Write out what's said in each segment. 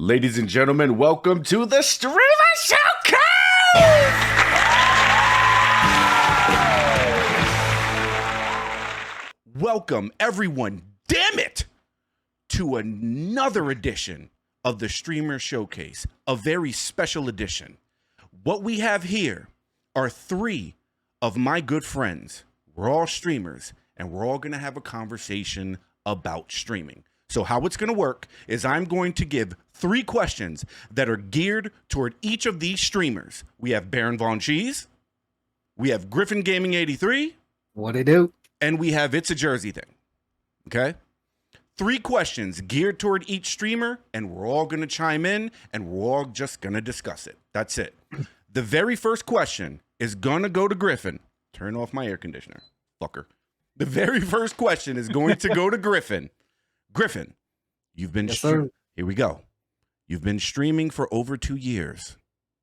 Ladies and gentlemen, welcome to the Streamer Showcase! Welcome, everyone, damn it, to another edition of the Streamer Showcase, a very special edition. What we have here are three of my good friends. We're all streamers, and we're all going to have a conversation about streaming. So how it's going to work is I'm going to give three questions that are geared toward each of these streamers. We have BarronVonCheese, we have Griffin Gaming 83. What it do? And we have iTSAJERZEYTHiNG. Okay? Three questions geared toward each streamer, and we're all going to chime in, and we're all just going to discuss it. That's it. The very first question is going to go to Griffin. Turn off my air conditioner, fucker. The very first question is going to go to Griffin. Griffin, you've been here we go. You've been streaming for over 2 years.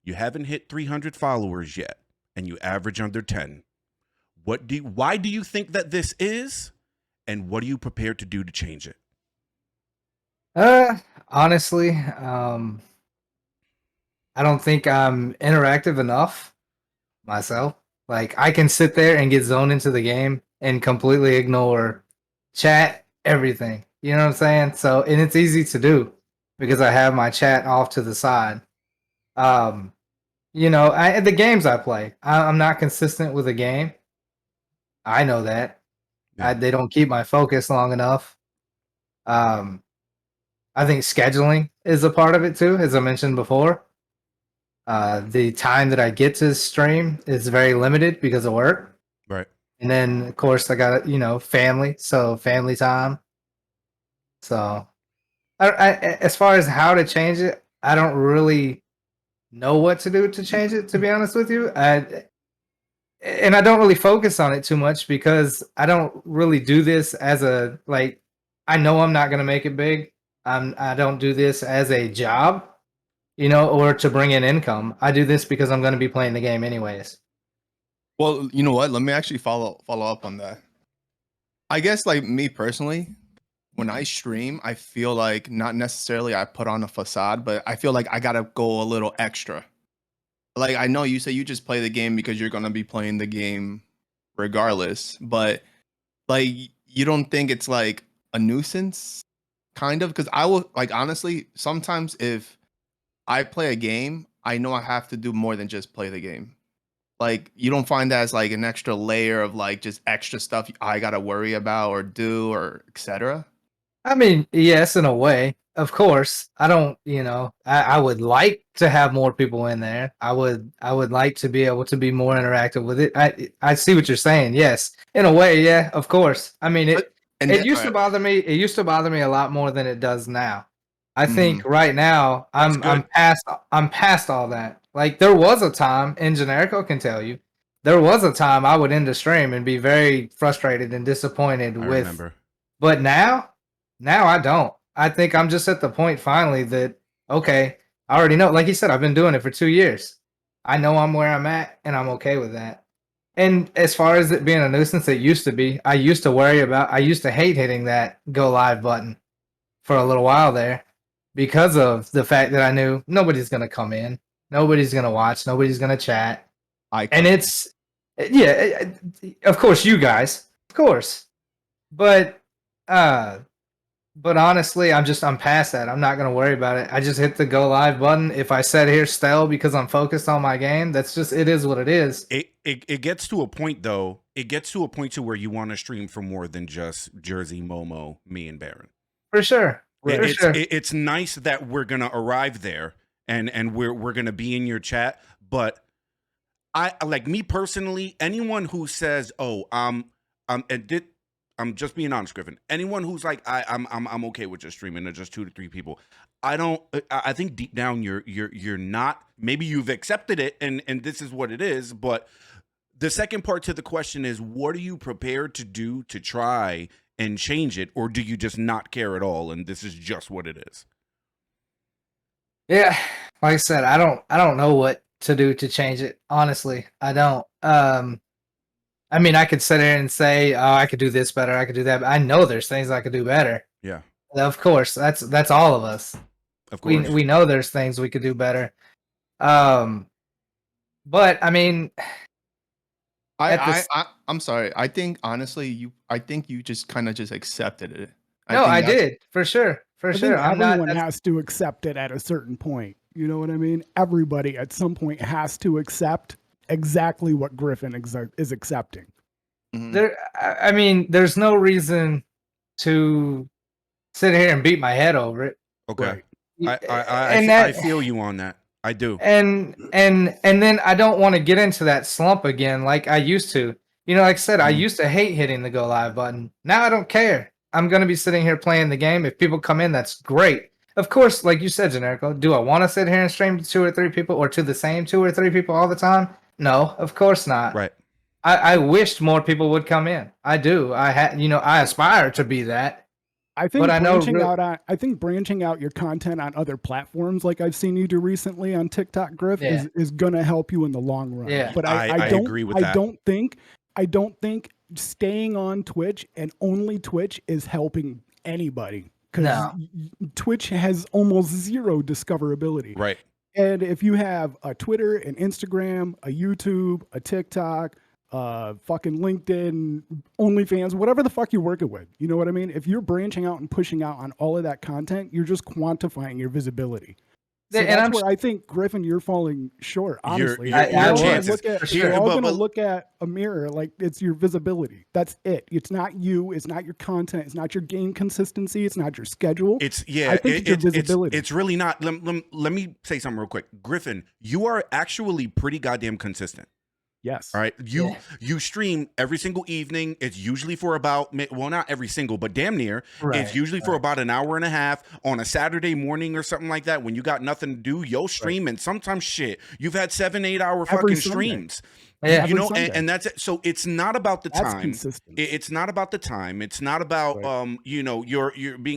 You haven't hit 300 followers yet, and you average under 10. Why do you think that this is, and what are you prepared to do to change it? Honestly, I don't think I'm interactive enough myself. Like, I can sit there and get zoned into the game and completely ignore chat, everything. You know what I'm saying? So, and it's easy to do because I have my chat off to the side. The games I play, I'm not consistent with a game. I know that. Yeah. They don't keep my focus long enough. I think scheduling is a part of it too, as I mentioned before. The time that I get to stream is very limited because of work. Right. And then, of course, I got, family. So family time. So as far as how to change it, I don't really know what to do to change it, to be honest with you. And I don't really focus on it too much because I don't really do this as I know I'm not going to make it big. I don't do this as a job, or to bring in income. I do this because I'm going to be playing the game anyways. Well, you know what? Let me actually follow up on that. I guess, like, me personally, when I stream, I feel like not necessarily I put on a facade, but I feel like I got to go a little extra. Like, I know you say you just play the game because you're going to be playing the game regardless, but, like, you don't think it's, like, a nuisance, kind of? Because I will, like, honestly, sometimes if I play a game, I know I have to do more than just play the game. Like, you don't find that as, like, an extra layer of, like, just extra stuff I got to worry about or do or etc.? I mean, yes, in a way. Of course, I don't, I would like to have more people in there. I would like to be able to be more interactive with it. I see what you're saying. Yes, in a way, yeah, of course. I mean, it used to bother me. It used to bother me a lot more than it does now. I think right now I'm past all that. Like, there was a time, and Generico can tell you, there was a time I would end a stream and be very frustrated and disappointed Remember. But now I don't. I think I'm just at the point finally that, okay, I already know. Like you said, I've been doing it for 2 years. I know I'm where I'm at, and I'm okay with that. And as far as it being a nuisance, it used to be. I used to hate hitting that go live button for a little while there because of the fact that I knew nobody's going to come in. Nobody's going to watch. Nobody's going to chat. And it's, yeah, of course, you guys. Of course. But honestly, I'm past that. I'm not going to worry about it. I just hit the go live button. If I sit here still because I'm focused on my game, it is what it is. It gets to a point, though. It gets to a point to where you want to stream for more than just Jerzey, Momo, me, and Barron. For sure. It's nice that we're going to arrive there and we're going to be in your chat. But I, like, me personally, anyone who says, oh, I'm just being honest, Griffin. Anyone who's like, I'm okay with just streaming to just 2 to 3 people. I think deep down you're not. Maybe you've accepted it and this is what it is. But the second part to the question is, what are you prepared to do to try and change it, or do you just not care at all and this is just what it is? Yeah, like I said, I don't know what to do to change it. Honestly, I don't. I mean, I could sit there and say, oh, I could do this better, I could do that. But I know there's things I could do better. Yeah. Of course, that's all of us. Of course. We know there's things we could do better. But I mean, I'm sorry. I think honestly, I think you just kind of just accepted it. no, think I that's- did for sure, for I sure. think I'm not. everyone has to accept it at a certain point. You know what I mean? Everybody at some point has to accept exactly what Griffin is accepting. Mhm. I mean, there's no reason to sit here and beat my head over it. Okay. Right. I feel you on that. I do. And then I don't want to get into that slump again like I used to. You know, like I said, I used to hate hitting the go live button. Now I don't care. I'm going to be sitting here playing the game. If people come in, that's great. Of course, like you said, Generico, do I want to sit here and stream to 2 or 3 people or to the same 2 or 3 people all the time? No, of course not. Right. I wished more people would come in. I do. I aspire to be that. I think but I think branching out your content on other platforms, like I've seen you do recently on TikTok, Griff, is gonna help you in the long run. Yeah. But I don't agree with that. I don't think staying on Twitch and only Twitch is helping anybody. Because Twitch has almost zero discoverability. Right. And if you have a Twitter, an Instagram, a YouTube, a TikTok, fucking LinkedIn, OnlyFans, whatever the fuck you're working with, you know what I mean? If you're branching out and pushing out on all of that content, you're just quantifying your visibility. So that's where I think, Griffin, you're falling short, honestly. Your chances. We're all going to look at a mirror like it's your visibility. That's it. It's not you. It's not your content. It's not your game consistency. It's not your schedule. I think it's your visibility. It's really not. Let me say something real quick. Griffin, you are actually pretty goddamn consistent. Yes. All right. You stream every single evening. It's usually for about, well, not every single, but damn near. Right, it's usually for about an hour and a half on a Saturday morning or something like that. When you got nothing to do, you'll stream. And sometimes shit, you've had 7-8 hour fucking streams. Yeah, you know, and that's it. So it's not about the time. It's not about the time. It's not about you know, you're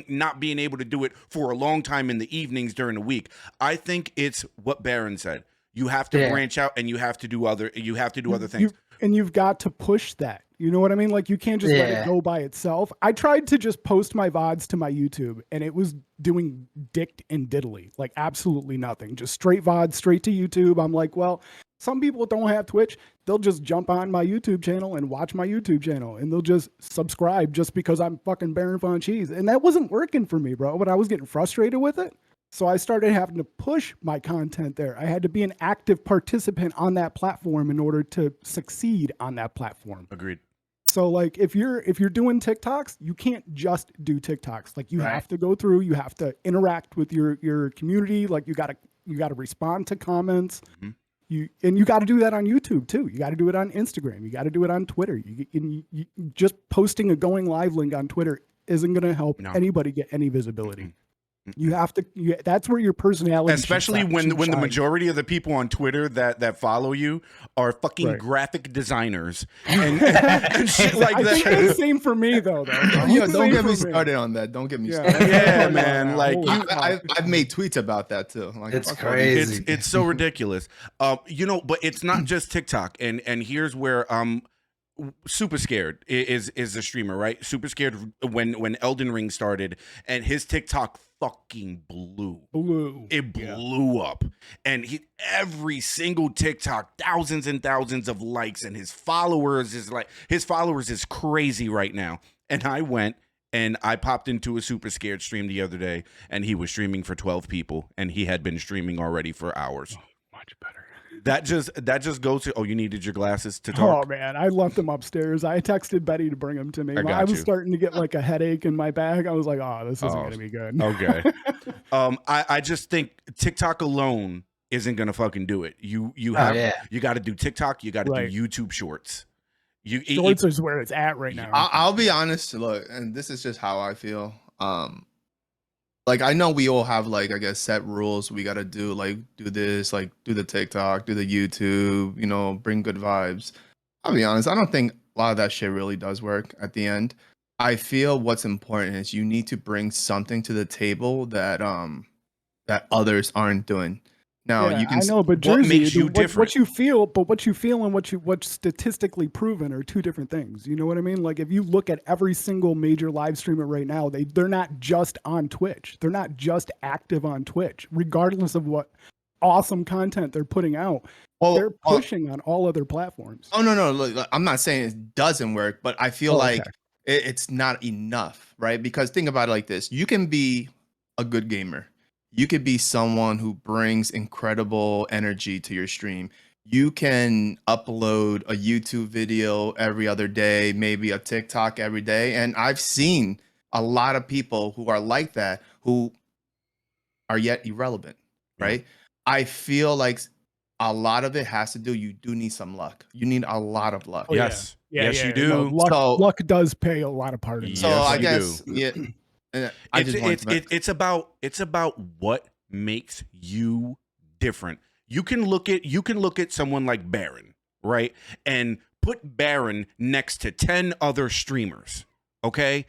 not being able to do it for a long time in the evenings during the week. I think it's what Barron said. You have to branch out and you have to do other things. And you've got to push that. You know what I mean? Like you can't just let it go by itself. I tried to just post my VODs to my YouTube and it was doing dick and diddly. Like absolutely nothing. Just straight VODs, straight to YouTube. I'm like, well, some people don't have Twitch. They'll just jump on my YouTube channel and watch my YouTube channel and they'll just subscribe just because I'm fucking BarronVonCheese. And that wasn't working for me, bro. But I was getting frustrated with it. So I started having to push my content there. I had to be an active participant on that platform in order to succeed on that platform. Agreed. So like if you're doing TikToks, you can't just do TikToks. Like you have to go through, you have to interact with your community. Like you gotta respond to comments. Mm-hmm. You got to do that on YouTube too. You got to do it on Instagram. You got to do it on Twitter. You just posting a going live link on Twitter isn't going to help anybody get any visibility. Mm-hmm. You have to. That's where your personality, especially when the majority of the people on Twitter that follow you are fucking graphic designers and shit like that. I think it's the same for me though. Don't get me started on that. Don't get me started. Yeah, man. Like I've made tweets about that too. Like, it's crazy. It's so ridiculous. You know, but it's not just TikTok. And here's where Super Scared is the streamer, right? Super Scared when Elden Ring started and his TikTok fucking blew. It blew up. And every single TikTok, thousands and thousands of likes, and his followers is crazy right now. And I went and I popped into a Super Scared stream the other day and he was streaming for 12 people and he had been streaming already for hours. Oh, much better. That just goes to, you needed your glasses to talk? Oh, man. I left them upstairs. I texted Betty to bring them to me. I was starting to get like a headache in my back. I was like, this isn't going to be good. Okay. I just think TikTok alone isn't going to fucking do it. You got to do TikTok. You got to do YouTube Shorts. Shorts is where it's at right now. I'll be honest. Look, and this is just how I feel. Like I know we all have like I guess set rules we gotta do, like do this, like do the TikTok, do the YouTube, you know, bring good vibes. I'll be honest, I don't think a lot of that shit really does work at the end. I feel what's important is you need to bring something to the table that that others aren't doing. Now Yeah, you can I know, but what Jerzey, makes you what different? you feel, but what you feel and what's statistically proven are two different things. You know what I mean? Like if you look at every single major live streamer right now, they're not just on Twitch. They're not just active on Twitch, regardless of what awesome content they're putting out. They're pushing on all other platforms. Oh no, look, I'm not saying it doesn't work, but I feel like it's not enough, right? Because think about it like this: you can be a good gamer, you could be someone who brings incredible energy to your stream. You can upload a YouTube video every other day, maybe a TikTok every day, and I've seen a lot of people who are like that who are yet irrelevant, right? I feel like a lot of it has to do, you do need some luck. You need a lot of luck. Oh, Yes. Yes, you No, do. luck does play a lot of part in that. So Yes, I you guess, do. yeah. I just wanted to It's about what makes you different. You can look at someone like Barron, right? And put Barron next to 10 other streamers, okay?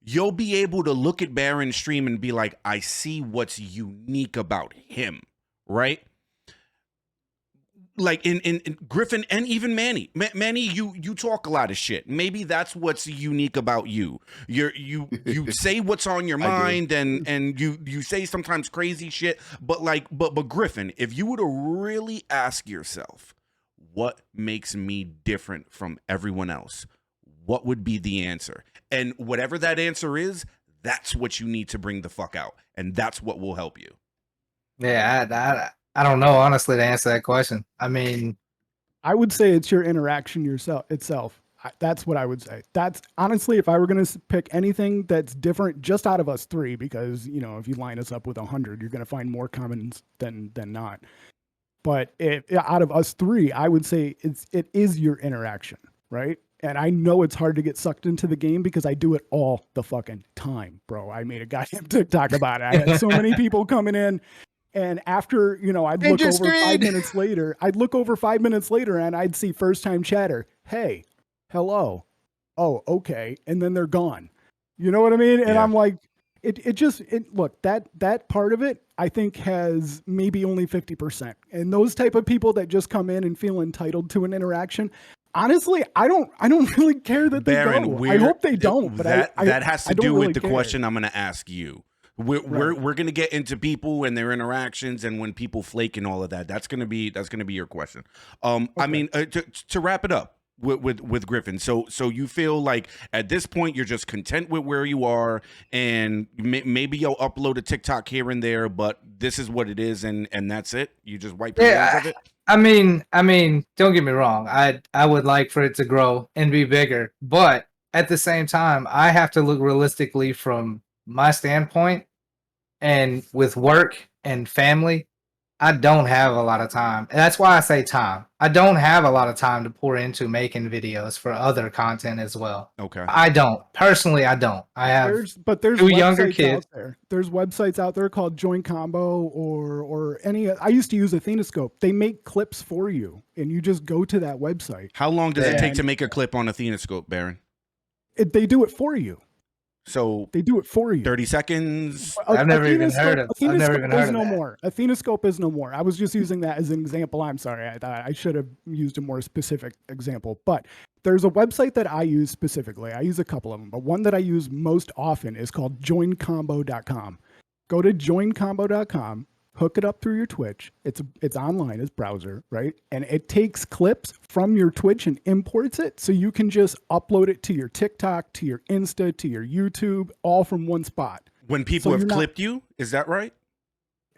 You'll be able to look at Barron's stream and be like, I see what's unique about him, right? Like in Griffin and even Manny. Manny, you talk a lot of shit. Maybe that's what's unique about you. You say what's on your mind and you say sometimes crazy shit, but Griffin, if you were to really ask yourself, what makes me different from everyone else? What would be the answer? And whatever that answer is, that's what you need to bring the fuck out. And that's what will help you. Yeah, I don't know, honestly, to answer that question. I mean, I would say it's your interaction itself. That's what I would say. That's honestly, if I were going to pick anything that's different just out of us three, because, you know, if you line us up with 100, you're going to find more commons than not. But out of us three, I would say it is your interaction, right? And I know it's hard to get sucked into the game because I do it all the fucking time, bro. I made a goddamn TikTok about it. I had so many people coming in. And after, you know, I'd look over 5 minutes later, and I'd see first time chatter. Hey, hello. Oh, okay. And then they're gone. You know what I mean? And I'm like, look, that part of it, I think has maybe only 50%. And those type of people that just come in and feel entitled to an interaction, honestly, I don't really care that Barron, they go. I hope they don't, but that has to I don't do really with the care. question I'm going to ask you. We're going to get into people and their interactions and when people flake and all of that. That's going to be your question. I mean, to wrap it up with Griffin. So you feel like at this point you're just content with where you are, and maybe you'll upload a TikTok here and there, but this is what it is, and that's it. You just wipe your hands of it. I mean, don't get me wrong. I would like for it to grow and be bigger, but at the same time, I have to look realistically from my standpoint, and with work and family, I don't have a lot of time. And that's why I say time. I don't have a lot of time to pour into making videos for other content as well. Okay. I don't. Personally, I don't. I have there's two younger websites kids. out there. There's websites out there called Join Combo or any. I used to use Athenascope. They make clips for you, and you just go to that website. How long does it take to make a clip on Athenascope, Barron? They do it for you. So they do it for you. 30 seconds. I've never even heard of. Athenascope is no more. I was just using that as an example. I'm sorry. I should have used a more specific example. But there's a website that I use specifically. I use a couple of them, but one that I use most often is called joincombo.com. Go to joincombo.com. Hook it up through your Twitch. It's online, it's browser, right? And it takes clips from your Twitch and imports it, so you can just upload it to your TikTok, to your Insta, to your YouTube, all from one spot. When people have clipped you, is that right?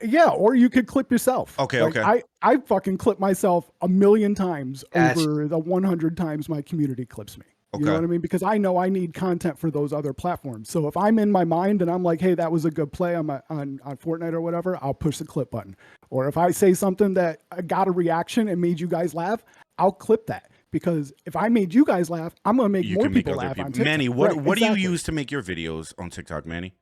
Yeah, or you could clip yourself. Okay, like, okay. I fucking clip myself 1,000,000 times over the 100 times my community clips me. You know what I mean? Because I know I need content for those other platforms. So if I'm in my mind and I'm like, hey, that was a good play on Fortnite or whatever, I'll push the clip button. Or if I say something that got a reaction and made you guys laugh, I'll clip that. Because if I made you guys laugh, I'm going to make more people laugh on TikTok. Manny, what do you use to make your videos on TikTok, Manny?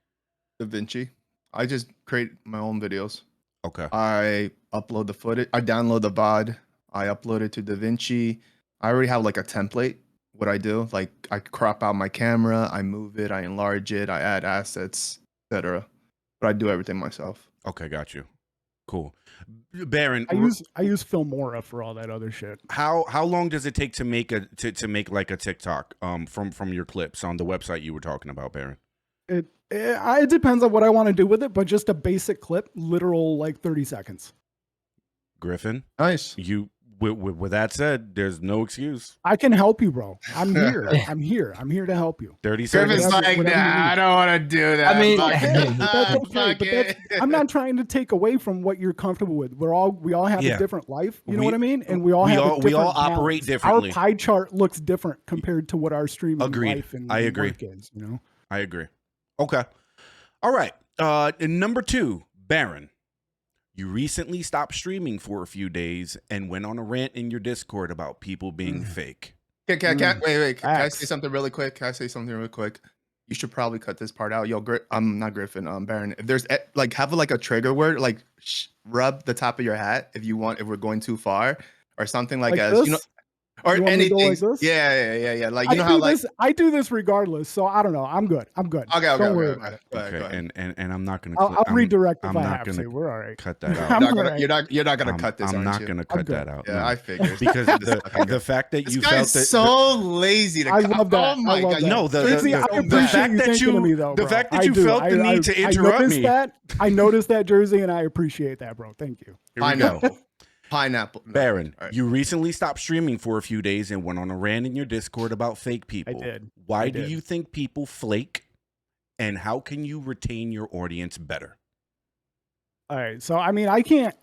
DaVinci. I just create my own videos. Okay. I upload the footage. I download the VOD. I upload it to DaVinci. I already have like a template. What I do, like I crop out my camera, I move it, I enlarge it, I add assets, etc. But I do everything myself. Okay, got you. Cool. Barron, I use Filmora for all that other shit. how long does it take to make to make like a TikTok from your clips on the website you were talking about, Barron? It depends on what I want to do with it, but just a basic clip, literal like 30 seconds. Griffin, Nice. you with that said, there's no excuse. I can help you, bro. I'm here. I'm here to help you. 30 Griffin's seconds. like, whatever you nah, need. I don't want to do that. I mean- Fuck Hey, it. but that's okay. Fuck But it. I'm not trying to take away from what you're comfortable with. We all have Yeah. a different life. You know We- what I mean? And we all we have all- a we different all operate balance. differently. Our pie chart looks different compared to what our streaming Agreed. life and I agree. work is. You know. I agree. Okay. All right. Number 2, Barron. You recently stopped streaming for a few days and went on a rant in your Discord about people being fake. Wait. Can I Facts. say something really quick? You should probably cut this part out. Yo, not Griffin, Barron. If there's like have like a trigger word, like rub the top of your hat if we're going too far or something like as this? you know, or You want me to go anything. like this? Yeah. Like you know how like I do this regardless, so I don't know. I'm good. okay. Don't worry about it. Go ahead. And I'm not gonna. I'll redirect if I'm I not have gonna to. We're all right. cut that I'm out. alright. You're not gonna cut this. I'm aren't not you? gonna cut good. that out. Yeah, no. I figured. Because the fact that This you guy's felt that so lazy to I cut. love that. Oh my I love god. that. No, Jersey, I the appreciate fact you that thinking you of me, though, the bro. fact that I you do. felt the need to interrupt noticed me. That. I noticed that, Jersey, and I appreciate that, bro. Thank you. Here we go. Pineapple. No. Barron, All right. you recently stopped streaming for a few days and went on a rant in your Discord about fake people. did. Why I do did. you think people flake? And how can you retain your audience better? All right. So I mean, I can't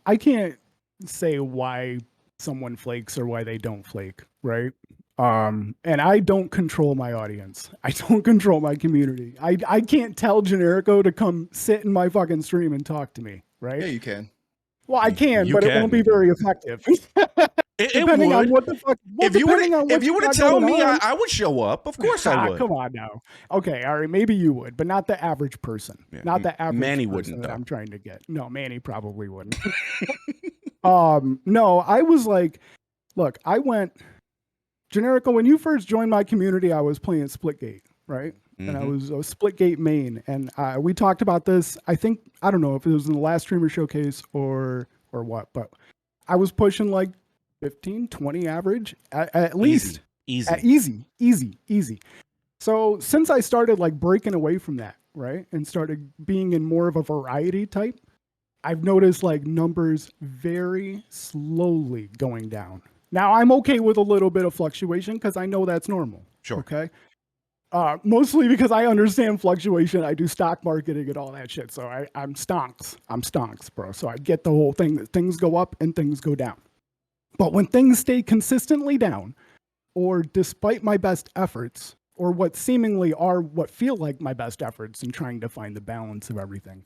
say why someone flakes or why they don't flake, right? And I don't control my audience. I don't control my community. I can't tell Generico to come sit in my fucking stream and talk to me, right? Yeah, you can. Well, I can, You but can. it won't be very effective. It Depending would. on what the fuck. Well, If you depending on would, what if you got would have told going me, on. I would show up. Of course I would. Come on now. Okay, all right. Maybe you would, but not the average person. Yeah, Not the average Manny person wouldn't, that though. I'm trying to get. No, Manny probably wouldn't. No, I was like, look, I went Generico. When you first joined my community, I was playing Splitgate, right? And I Mhm. was a Splitgate main, and we talked about this. I don't know if it was in the last streamer showcase or what, but I was pushing like 15, 20 average at least. Easy. Easy. So since I started like breaking away from that, right, and started being in more of a variety type, I've noticed like numbers very slowly going down. Now I'm okay with a little bit of fluctuation because I know that's normal. Sure. Okay. Mostly because I understand fluctuation. I do stock marketing and all that shit. So I'm stonks, bro. So I get the whole thing that things go up and things go down. But when things stay consistently down, or despite my best efforts, or what seemingly are what feel like my best efforts in trying to find the balance of everything,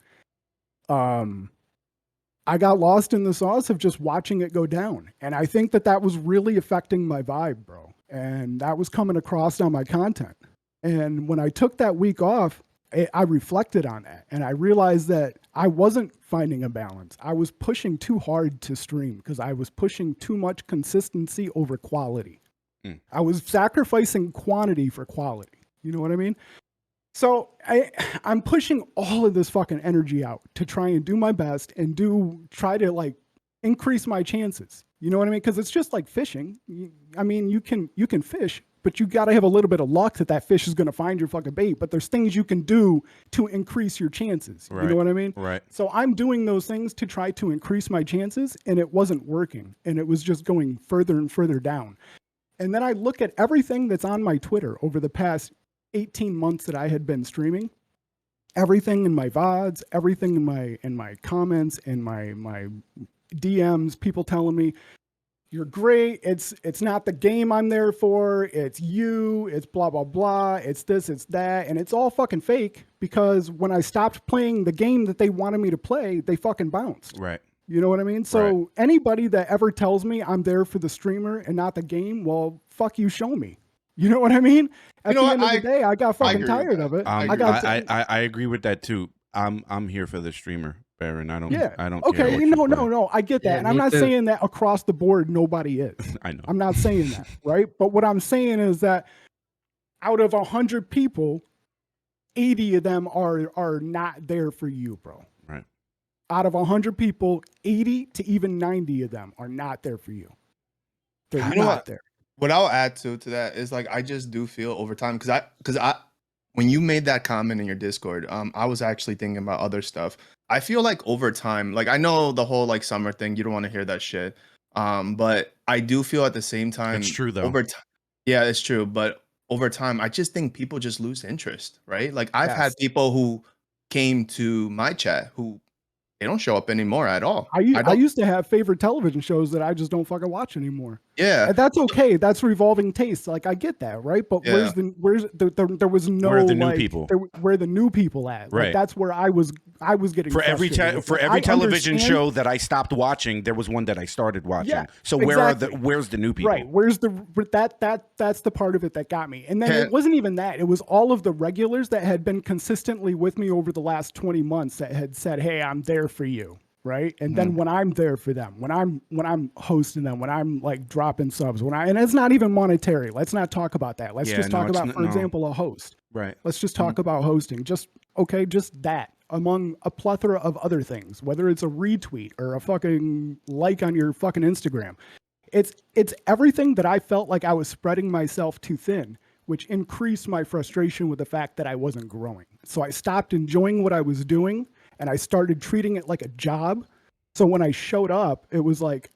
I got lost in the sauce of just watching it go down. And I think that was really affecting my vibe, bro. And that was coming across on my content. And when I took that week off, I reflected on that and I realized that I wasn't finding a balance. I was pushing too hard to stream because I was pushing too much consistency over quality. I was sacrificing quantity for quality. You know what I mean? So I'm pushing all of this fucking energy out to try and do my best and try to like increase my chances. You know what I mean? Because it's just like fishing. I mean, you can fish, but you got to have a little bit of luck that fish is going to find your fucking bait. But there's things you can do to increase your chances. Right. You know what I mean? Right. So I'm doing those things to try to increase my chances, and it wasn't working. And it was just going further and further down. And then I look at everything that's on my Twitter over the past 18 months that I had been streaming. Everything in my VODs, everything in my comments, in my DMs, people telling me, you're great. It's not the game I'm there for. It's you. It's blah, blah, blah. It's this, it's that. And it's all fucking fake because when I stopped playing the game that they wanted me to play, they fucking bounced. Right. You know what I mean? So Right. anybody that ever tells me I'm there for the streamer and not the game, well, fuck you, show me. You know what I mean? At the end of the day, I got fucking tired of it. I agree with that too. I'm here for the streamer, Barron. I don't care. Okay. No. I get that. Yeah, and I'm me not too. saying that across the board, nobody is. I know. I'm not saying that, right? But what I'm saying is that out of 100 people, 80 of them are not there for you, bro. Right. out of 100 people, 80 to even 90 of them are not there for you. They're You know not what? there. What I'll add to that is like I just do feel over time because I when you made that comment in your Discord, I was actually thinking about other stuff. I feel like over time, like I know the whole like summer thing, you don't want to hear that shit. But I do feel at the same time It's true though. over time. Yeah, it's true. But over time, I just think people just lose interest, right? Like I've had Yes. people who came to my chat who they don't show up anymore at all. I don't. used to have favorite television shows that I just don't fucking watch anymore. Yeah. And that's okay. That's revolving taste. Like I get that, right? But Yeah. there was no Where are the new like, people? where the new people at? Right. Like that's where I was getting For every frustrated with. for Like, every I television understand- show that I stopped watching, there was one that I started watching. Yeah, so exactly. where's the new people? Right. That's the part of it that got me. And then Yeah. it wasn't even that. It was all of the regulars that had been consistently with me over the last 20 months that had said, "Hey, I'm there for you." Right. And then when I'm there for them, when I'm hosting them, when I'm like dropping subs, and it's not even monetary. Let's not talk about that. Let's Yeah, just no, talk it's about, not- for no. example, a host. Right. Let's just talk about hosting. Just that among a plethora of other things, whether it's a retweet or a fucking like on your fucking Instagram. It's everything that I felt like I was spreading myself too thin, which increased my frustration with the fact that I wasn't growing. So I stopped enjoying what I was doing and I started treating it like a job. So when I showed up, it was like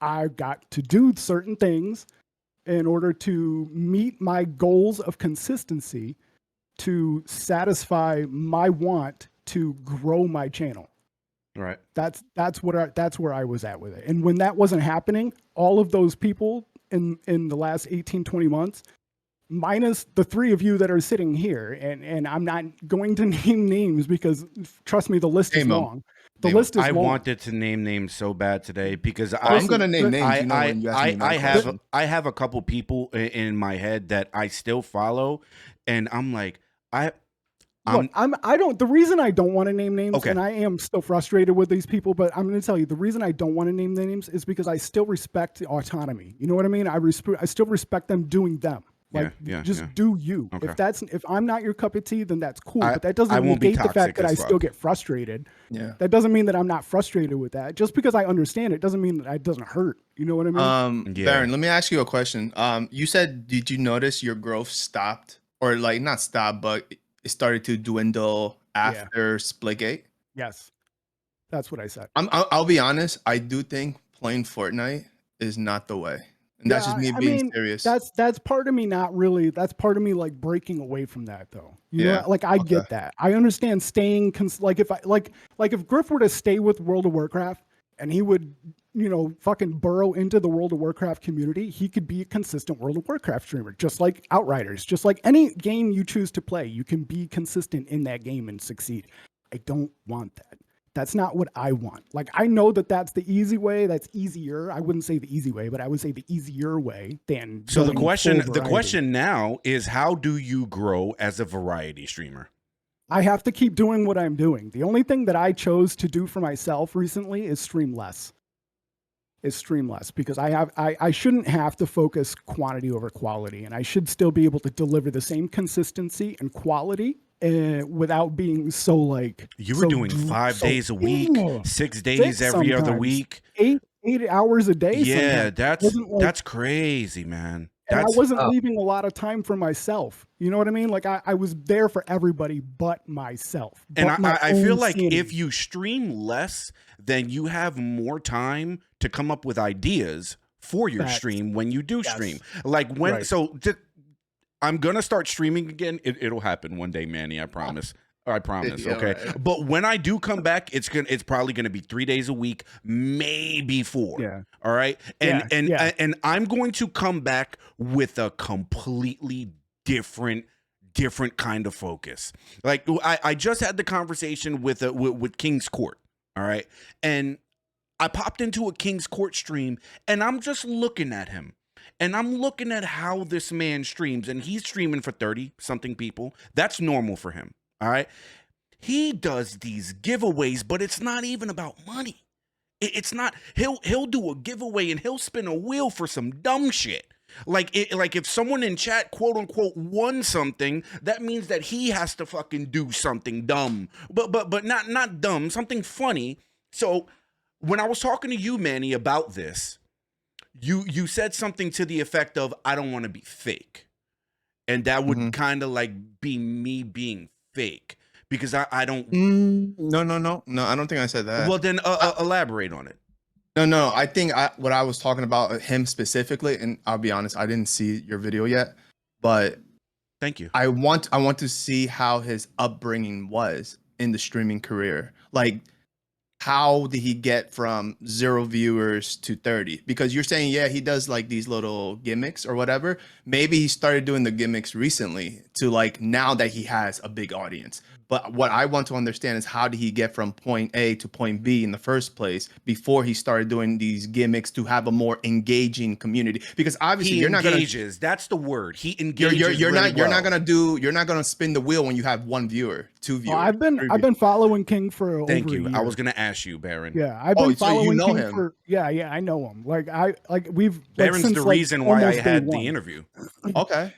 I got to do certain things in order to meet my goals of consistency to satisfy my want to grow my channel. Right. That's where I was at with it. And when that wasn't happening, all of those people in the last 18, 20 months, minus the three of you that are sitting here, and I'm not going to name names because trust me, the list is Name 'em. long. The list is I long. wanted to name names so bad today because I'm gonna name names. I, You know I, when you ask me that have question. I have a couple people in my head that I still follow, and I'm like Look, the reason I don't want to name names, Okay. and I am still frustrated with these people, but I'm going to tell you the reason I don't want to name names is because I still respect the autonomy. You know what I mean? I still respect them doing them. Like, just do you. Okay. If I'm not your cup of tea, then that's cool. I But that doesn't won't be negate the fact toxic that I as still fuck. get frustrated. Yeah. That doesn't mean that I'm not frustrated with that. Just because I understand it doesn't mean that it doesn't hurt. You know what I mean? Yeah. Barron, let me ask you a question. You said, did you notice your growth stopped, or like not stopped, but it started to dwindle after Splitgate? Yes. That's what I said. I'll be honest. I do think playing Fortnite is not the way, and that's just me being serious. That's part of me not really. That's part of me like breaking away from that though. You know, like I Okay. get that. I understand staying like if Griff were to stay with World of Warcraft and he would, you know, fucking burrow into the World of Warcraft community, he could be a consistent World of Warcraft streamer, just like Outriders, just like any game you choose to play. You can be consistent in that game and succeed. I don't want that. That's not what I want. Like, I know that that's the easy way. That's easier. I wouldn't say the easy way, but I would say the easier way than. So the going question full the variety. question now is, how do you grow as a variety streamer? I have to keep doing what I'm doing. The only thing that I chose to do for myself recently is stream less. Because I shouldn't have to focus quantity over quality, and I should still be able to deliver the same consistency and quality without being so like You were doing 5 days a week, 6 days every other sometimes. week. 8 hours a day. Yeah, sometimes. that's crazy, man. And That's I wasn't leaving a lot of time for myself. You know what I mean? Like I was there for everybody but myself. and but my I feel own like sanity. if you stream less, then you have more time to come up with ideas for your Facts. stream when you do Yes. stream. Like when Right. I'm gonna start streaming again. It'll happen one day, Manny. I promise. I promise. Yeah, Okay. right. But when I do come back, it's probably gonna be 3 days a week, maybe 4. Yeah. All right. And Yeah. and I'm going to come back with a completely different kind of focus. Like I just had the conversation with King's Court. All right. And I popped into a King's Court stream and I'm just looking at him. And I'm looking at how this man streams, and he's streaming for 30 something people. That's normal for him. All right. He does these giveaways, but it's not even about money. It's not. He'll do a giveaway and he'll spin a wheel for some dumb shit. Like if someone in chat, quote unquote, won something, that means that he has to fucking do something dumb. But not dumb, something funny. So when I was talking to you, Manny, about this, you said something to the effect of, I don't want to be fake. And that would kind of like be me being fake because I don't. No, I don't think I said that. Well, then elaborate on it. No. I think what I was talking about him specifically, and I'll be honest, I didn't see your video yet, but thank you. I want to see how his upbringing was in the streaming career. Like, how did he get from 0 viewers to 30? Because you're saying, yeah, he does like these little gimmicks or whatever. Maybe he started doing the gimmicks recently to like now that he has a big audience. But what I want to understand is how did he get from point A to point B in the first place before he started doing these gimmicks to have a more engaging community? Because obviously you're not gonna. That's the word. He engages. You're not gonna spin the wheel when you have 1 viewer, 2 viewers. I've been following King for over a year. I was gonna ask you, Barron. Yeah, I've been following King him. for I know him. We've Barron's since, the reason why I had the interview. Okay.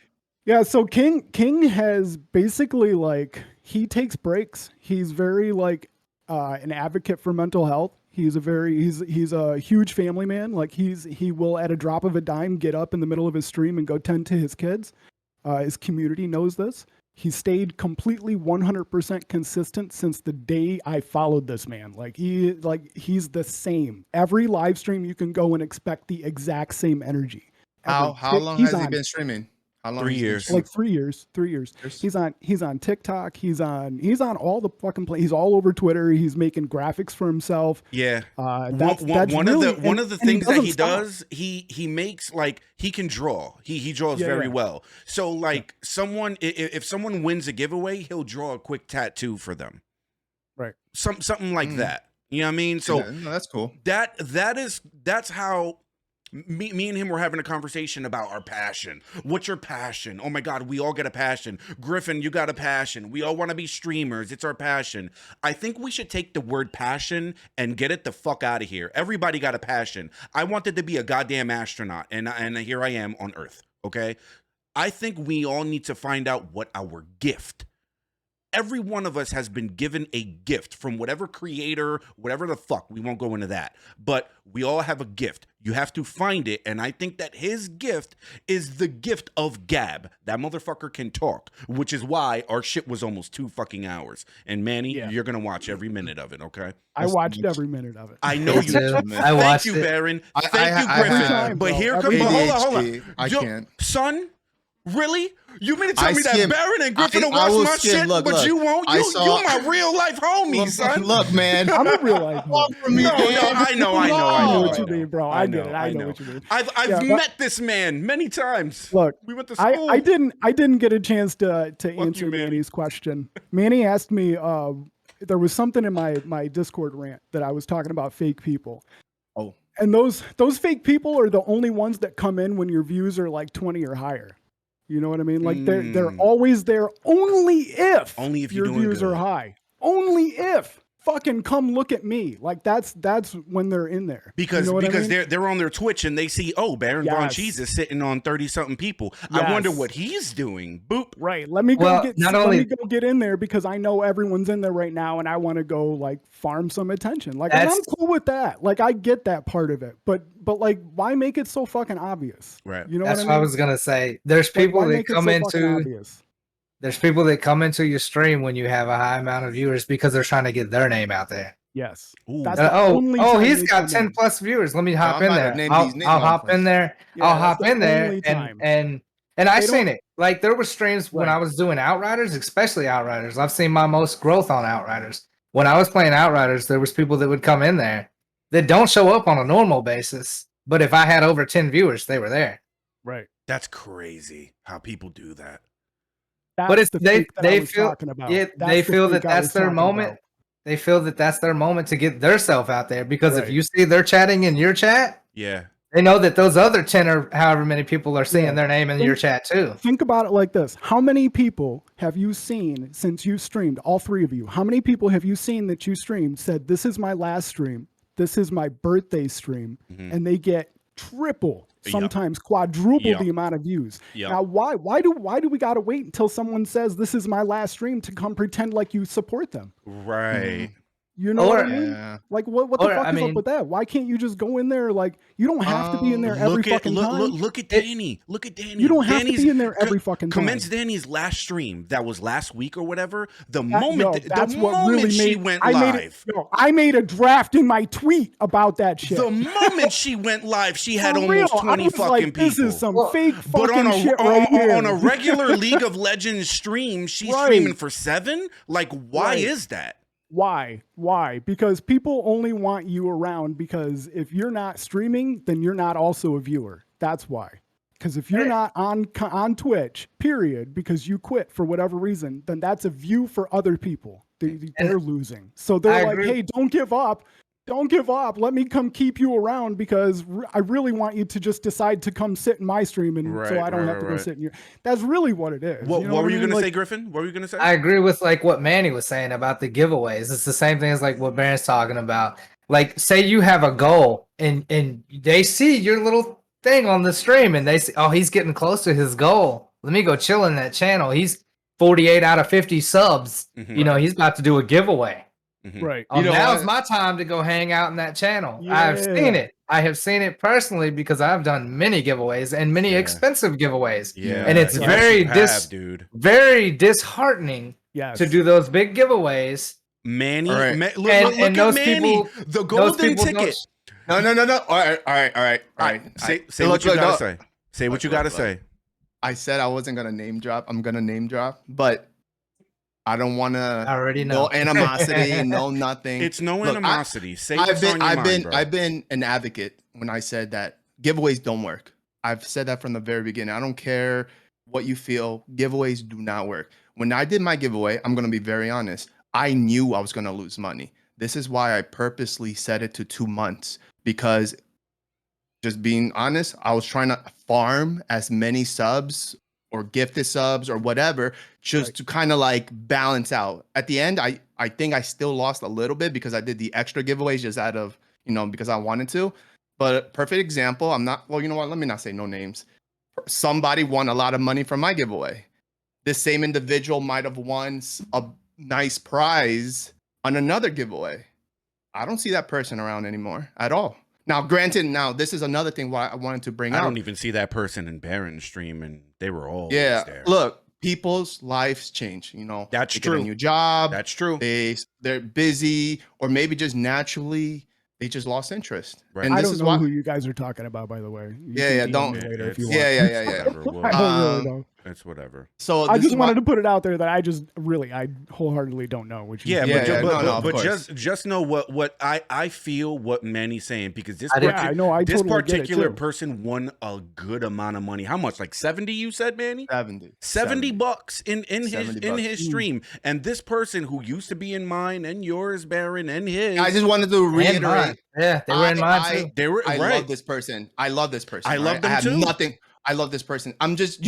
Yeah, so King has basically like he takes breaks. He's very like an advocate for mental health. He's a huge family man. Like he will at a drop of a dime get up in the middle of his stream and go tend to his kids. His community knows this. He stayed completely 100% consistent since the day I followed this man. He's the same. Every live stream you can go and expect the exact same energy. How long has he been streaming? How long? 3 years. Like 3 years. 3 years. He's on TikTok. He's on all the fucking he's all over Twitter. He's making graphics for himself. Yeah. That's one of the things that he does, he makes like he can draw. He draws very well. So like if someone wins a giveaway, he'll draw a quick tattoo for them. Right. Something like that. You know what I mean? So no, that's cool. That's how me and him were having a conversation about our passion. What's your passion? Oh my God, we all get a passion. Griffin, you got a passion. We all want to be streamers. It's our passion. I think we should take the word passion and get it the fuck out of here. Everybody got a passion. I wanted to be a goddamn astronaut, and here I am on Earth, okay? I think we all need to find out what our gift. Every one of us has been given a gift from whatever creator, whatever the fuck. We won't go into that. But we all have a gift. You have to find it. And I think that his gift is the gift of gab. That motherfucker can talk, which is why our shit was almost 2 fucking hours. And Manny, you're going to watch every minute of it, okay? I watched every minute of it. I know you did. Thank you, Barron. Thank you, Griffin. But here comes, hold on. I can't. Son? Really? You mean to tell me that Barron and Griffin will watch my shit, but you won't? You my real life homie, son. Look, man. I'm a real life homie. No, I know what you mean, bro. I get it. I know what you mean. I've met this man many times. Look, we went to school. I didn't get a chance to answer Manny's question. Manny asked me, there was something in my Discord rant that I was talking about fake people. Oh. And those fake people are the only ones that come in when your views are like 20 or higher. You know what I mean? Like they're always there only if your views are high. Only if. Fucking come look at me. Like that's when they're in there. Because you know because I mean? they're on their Twitch and they see, oh, BarronVonCheese is sitting on 30-something people. Yes. I wonder what he's doing. Boop. Right. Let me go get in there because I know everyone's in there right now and I want to go like farm some attention. Like I'm cool with that. Like I get that part of it. But like why make it so fucking obvious? Right. You know that's what I was gonna say. There's people that come into There's people that come into your stream when you have a high amount of viewers because they're trying to get their name out there. Yes. He's got 10 plus viewers. Let me hop in there. I'll hop in there. I'll hop in there and I've seen it. Like there were streams when I was doing Outriders, especially Outriders. I've seen my most growth on Outriders. When I was playing Outriders, there was people that would come in there that don't show up on a normal basis. But if I had over 10 viewers, they were there. Right. That's crazy how people do that. But it's they feel they feel that that's their moment. They feel that that's their moment to get their self out there because if you see they're chatting in your chat, they know that those other 10 or however many people are seeing their name in your chat too. Think about it like this: how many people have you seen since you streamed? All 3 of you. How many people have you seen that you streamed said, "This is my last stream. This is my birthday stream," and they get triple, sometimes quadruple the amount of views. Now, why do we gotta wait until someone says this is my last stream to come pretend like you support them? Right. You know what I mean? Yeah. Like, what the Or, fuck I is up mean- with that? Why can't you just go in there? Like, you don't have to be in there every fucking time. Look at Danny. Look at Danny. You don't have Danny's, to be in there every fucking time. Commence Danny's last stream that was last week or whatever. The That's what moment really she made, went I live. made it, I made a draft in my tweet about that shit. The moment she went live, she had For almost real, 20 I was fucking like, people. This is some fake But fucking shit right here. on a regular League of Legends stream, she's streaming for 7? Like, why is that? Why? Because people only want you around because if you're not streaming, then you're not also a viewer. That's why. Because if you're not on Twitch, period, because you quit for whatever reason, then that's a view for other people. They're losing. So they're like, hey, don't give up. Don't give up. Let me come keep you around because I really want you to just decide to come sit in my stream and so I don't have to go sit in your. That's really what it is. What were you going to like, say, Griffin? What were you going to say? I agree with like what Manny was saying about the giveaways. It's the same thing as like what Barron's talking about. Like, say you have a goal and they see your little thing on the stream and they say, oh, he's getting close to his goal. Let me go chill in that channel. He's 48 out of 50 subs. You know, he's about to do a giveaway. Right. Oh, now's my time to go hang out in that channel. Yeah. I've seen it. I have seen it personally because I've done many giveaways and many expensive giveaways. Yeah. And it's dude. very disheartening to do those big giveaways. Manny, Right. look at those Manny. people- The golden ticket. No. All right. Say what you gotta say. Say what you gotta say. I said I wasn't gonna name drop. I'm gonna name drop, but I don't want to. I already know. No animosity, no nothing. It's no Look, animosity. Say what's on your mind, bro. I've been an advocate when I said that giveaways don't work. I've said that from the very beginning. I don't care what you feel. Giveaways do not work. When I did my giveaway, I'm gonna be very honest. I knew I was gonna lose money. This is why I purposely set it to 2 months because, just being honest, I was trying to farm as many subs or gifted subs or whatever, just to kind of like balance out. At the end, I think I still lost a little bit because I did the extra giveaways just out of, because I wanted to. But perfect example, well, you know what? Let me not say no names. Somebody won a lot of money from my giveaway. This same individual might have won a nice prize on another giveaway. I don't see that person around anymore at all. Now, granted, this is another thing why I wanted to bring up. I don't even see that person in Barron's stream, and they were all there. Look, people's lives change. That's they true. Get a new job. That's true. They're busy, or maybe just naturally they just lost interest. Right. And I this don't is know why. who you guys are talking about, by the way. Don't. Later if you want. Yeah. Whatever. I don't really know. It's whatever. So I just wanted to put it out there that I wholeheartedly don't know. Which Yeah, of but course. just know what I feel what Manny's saying because this I totally this get it, particular too. person won a good amount of money. How much? Like 70? You said, Manny? 70 bucks in his 70 bucks. stream, and this person who used to be in mine and yours, Barron, and his. I just wanted to reiterate. Yeah, they were in mine too. They were. I right. love this person. I love this person. I love them have too. Nothing. I love this person. I'm just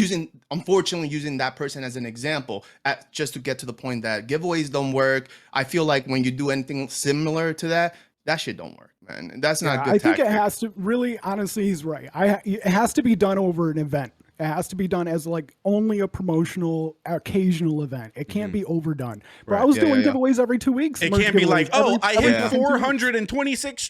unfortunately using that person as an example, just to get to the point that giveaways don't work. I feel like when you do anything similar to that shit don't work, man. That's not a good tactic. I think it tactic. has to really, honestly, he's right. It has to be done over an event. It has to be done as like only a promotional, occasional event. It can't be overdone. But I was doing giveaways every 2 weeks. It can't be like, I hit fucking 2 weeks. 426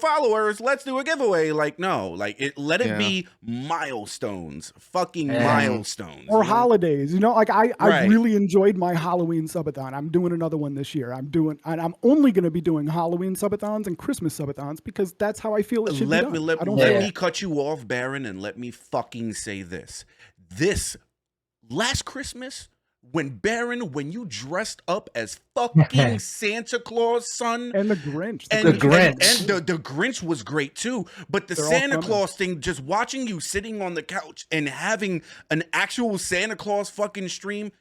followers. Let's do a giveaway. Like, no, let it be milestones, fucking milestones, or holidays. Like I Right. really enjoyed my Halloween subathon. I'm doing another one this year. And I'm only going to be doing Halloween subathons and Christmas subathons because that's how I feel it should be done. Let me cut you off, Barron, and let me fucking say this. This last Christmas, when you dressed up as fucking Santa Claus, son, and the Grinch, and the Grinch was great too. But the Santa Claus thing, just watching you sitting on the couch and having an actual Santa Claus fucking stream.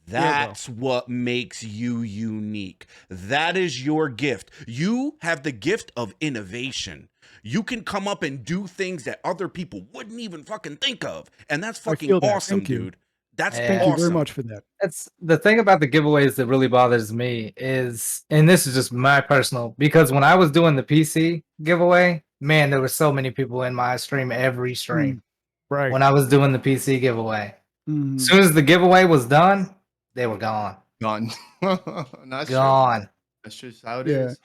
That's what makes you unique. That is your gift. You have the gift of innovation. You can come up and do things that other people wouldn't even fucking think of. And that's fucking awesome, dude. That's awesome. Thank you very much for that. That's the thing about the giveaways that really bothers me is, and this is just my personal, because when I was doing the PC giveaway, man, there were so many people in my stream every stream. Right. When I was doing the PC giveaway. Mm. As soon as the giveaway was done, they were gone. Gone. Gone. That's just how it Yeah. is.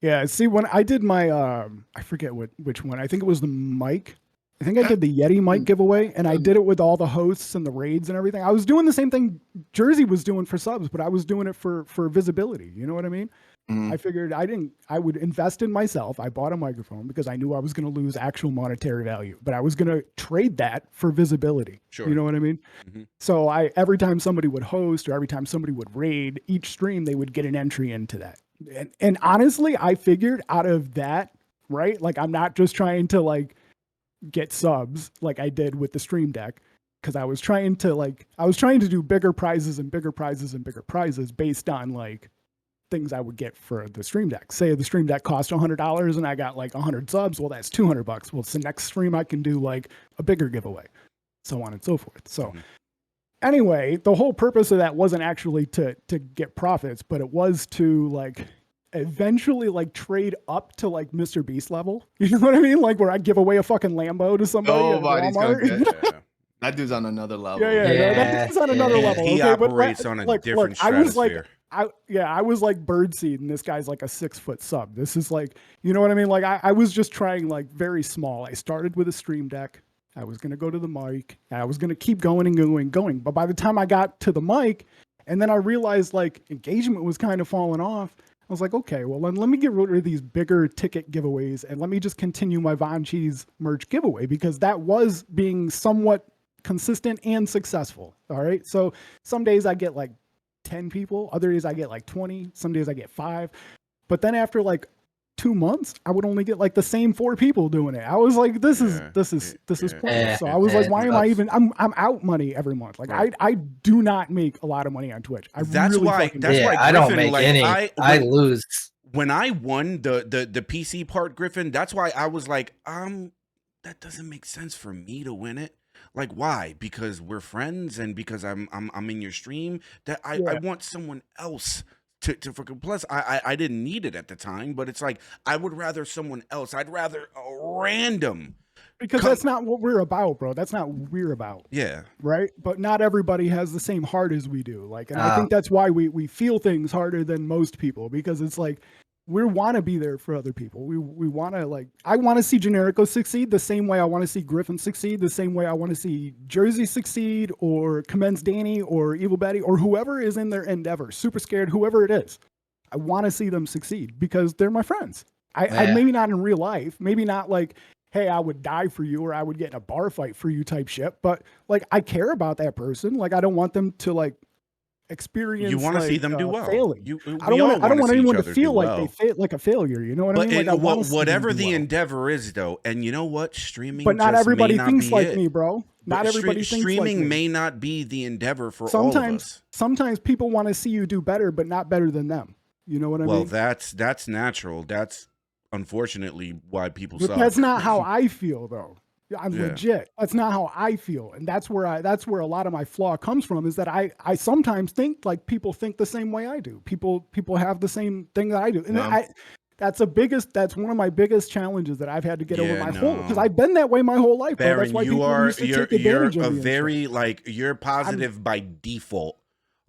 Yeah, see, when I did my, I forget which one. I think it was the mic. I think I did the Yeti mic giveaway, and I did it with all the hosts and the raids and everything. I was doing the same thing Jerzey was doing for subs, but I was doing it for visibility. You know what I mean? I figured I would invest in myself. I bought a microphone because I knew I was going to lose actual monetary value, but I was going to trade that for visibility. Sure. You know what I mean? So every time somebody would host or every time somebody would raid each stream, they would get an entry into that. And honestly, I figured out of that, right? Like, I'm not just trying to like get subs like I did with the Stream Deck, because I was trying to do bigger prizes and bigger prizes and bigger prizes based on like things I would get for the Stream Deck. Say the Stream Deck cost $100 and I got like 100 subs. Well, that's $200. Well, it's the next stream I can do like a bigger giveaway, so on and so forth. So anyway, the whole purpose of that wasn't actually to get profits, but it was to like eventually like trade up to like Mr. Beast level. You know what I mean? Like where I give away a fucking Lambo to somebody at Nobody's gonna Walmart. get that dude's on another level. That's on another level. He okay, operates on a different stratosphere. I was like birdseed, and this guy's like a 6-foot sub. This is like, you know what I mean? Like I was just trying like very small. I started with a Stream Deck. I was gonna go to the mic. I was gonna keep going and going. But by the time I got to the mic, and then I realized like engagement was kind of falling off. I was like, okay, well, let me get rid of these bigger ticket giveaways and let me just continue my VonCheese merch giveaway, because that was being somewhat consistent and successful. All right. So some days I get like 10 people, other days I get like 20, some days I get 5. But then after like 2 months, I would only get like the same 4 people doing it. I was like, this is pointless. So I was like, why am I even? I'm out money every month. Like I do not make a lot of money on Twitch. That's why I don't make any. I lose. When I won the PC part, Griffin, that's why I was like, that doesn't make sense for me to win it. Like, why? Because we're friends and because I'm in your stream. That I want someone else to plus I didn't need it at the time, but it's like I would rather someone else. I'd rather a random, because that's not what we're about, bro. That's not what we're about. Yeah. Right. But not everybody has the same heart as we do. Like, and I think that's why we feel things harder than most people, because it's like we want to be there for other people. We want to, like, I want to see Generico succeed the same way I want to see Griffin succeed, the same way I want to see Jerzey succeed, or Commence Danny, or Evil Betty, or whoever is in their endeavor, Super Scared, whoever it is. I want to see them succeed because they're my friends. I maybe not in real life, maybe not like, hey, I would die for you or I would get in a bar fight for you type shit, but like I care about that person. Like I don't want them to like experience. You want to see them do well. Failing. I don't want anyone to feel like they fail, like a failure. You know what I mean? Like, whatever the endeavor is, though, and you know what, streaming. But not everybody thinks like me, bro. Not everybody thinks like me. Streaming may not be the endeavor for all of us. Sometimes people want to see you do better, but not better than them. You know what I mean? Well, that's natural. That's unfortunately why people suck. That's not how I feel, though. I'm legit. That's not how I feel, and that's where a lot of my flaw comes from. Is that I sometimes think like people think the same way I do. People have the same thing that I do, and that's one of my biggest challenges that I've had to get over my whole, because I've been that way my whole life. Barron, that's why you're positive by default.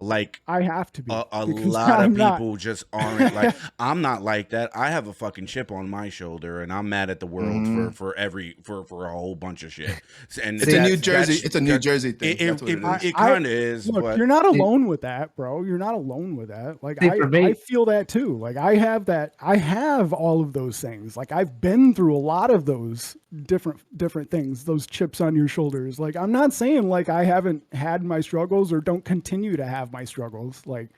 Like I have to be. A lot of people just aren't like. I'm not like that. I have a fucking chip on my shoulder, and I'm mad at the world for a whole bunch of shit. And it's a New Jersey. It's a New Jersey thing. It kind of is. Look, but you're not alone with that, bro. You're not alone with that. Like I feel that too. Like I have that. I have all of those things. Like I've been through a lot of those different things. Those chips on your shoulders. Like I'm not saying like I haven't had my struggles or don't continue to have my struggles. Like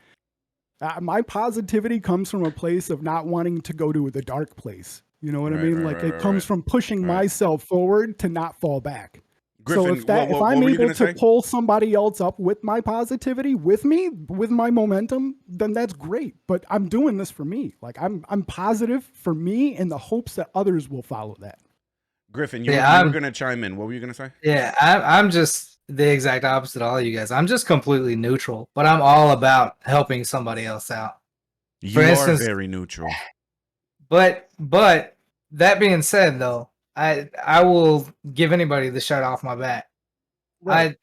my positivity comes from a place of not wanting to go to the dark place. You know what I mean? Like it comes from pushing myself forward to not fall back. Griffin, so if I'm able to pull somebody else up with my positivity, with me, with my momentum, then that's great. But I'm doing this for me. Like I'm positive for me in the hopes that others will follow that. Griffin, you were going to chime in. What were you going to say? Yeah, I'm just the exact opposite of all you guys. I'm just completely neutral, but I'm all about helping somebody else out. You are very neutral. But that being said, though, I will give anybody the shirt off my back. Right.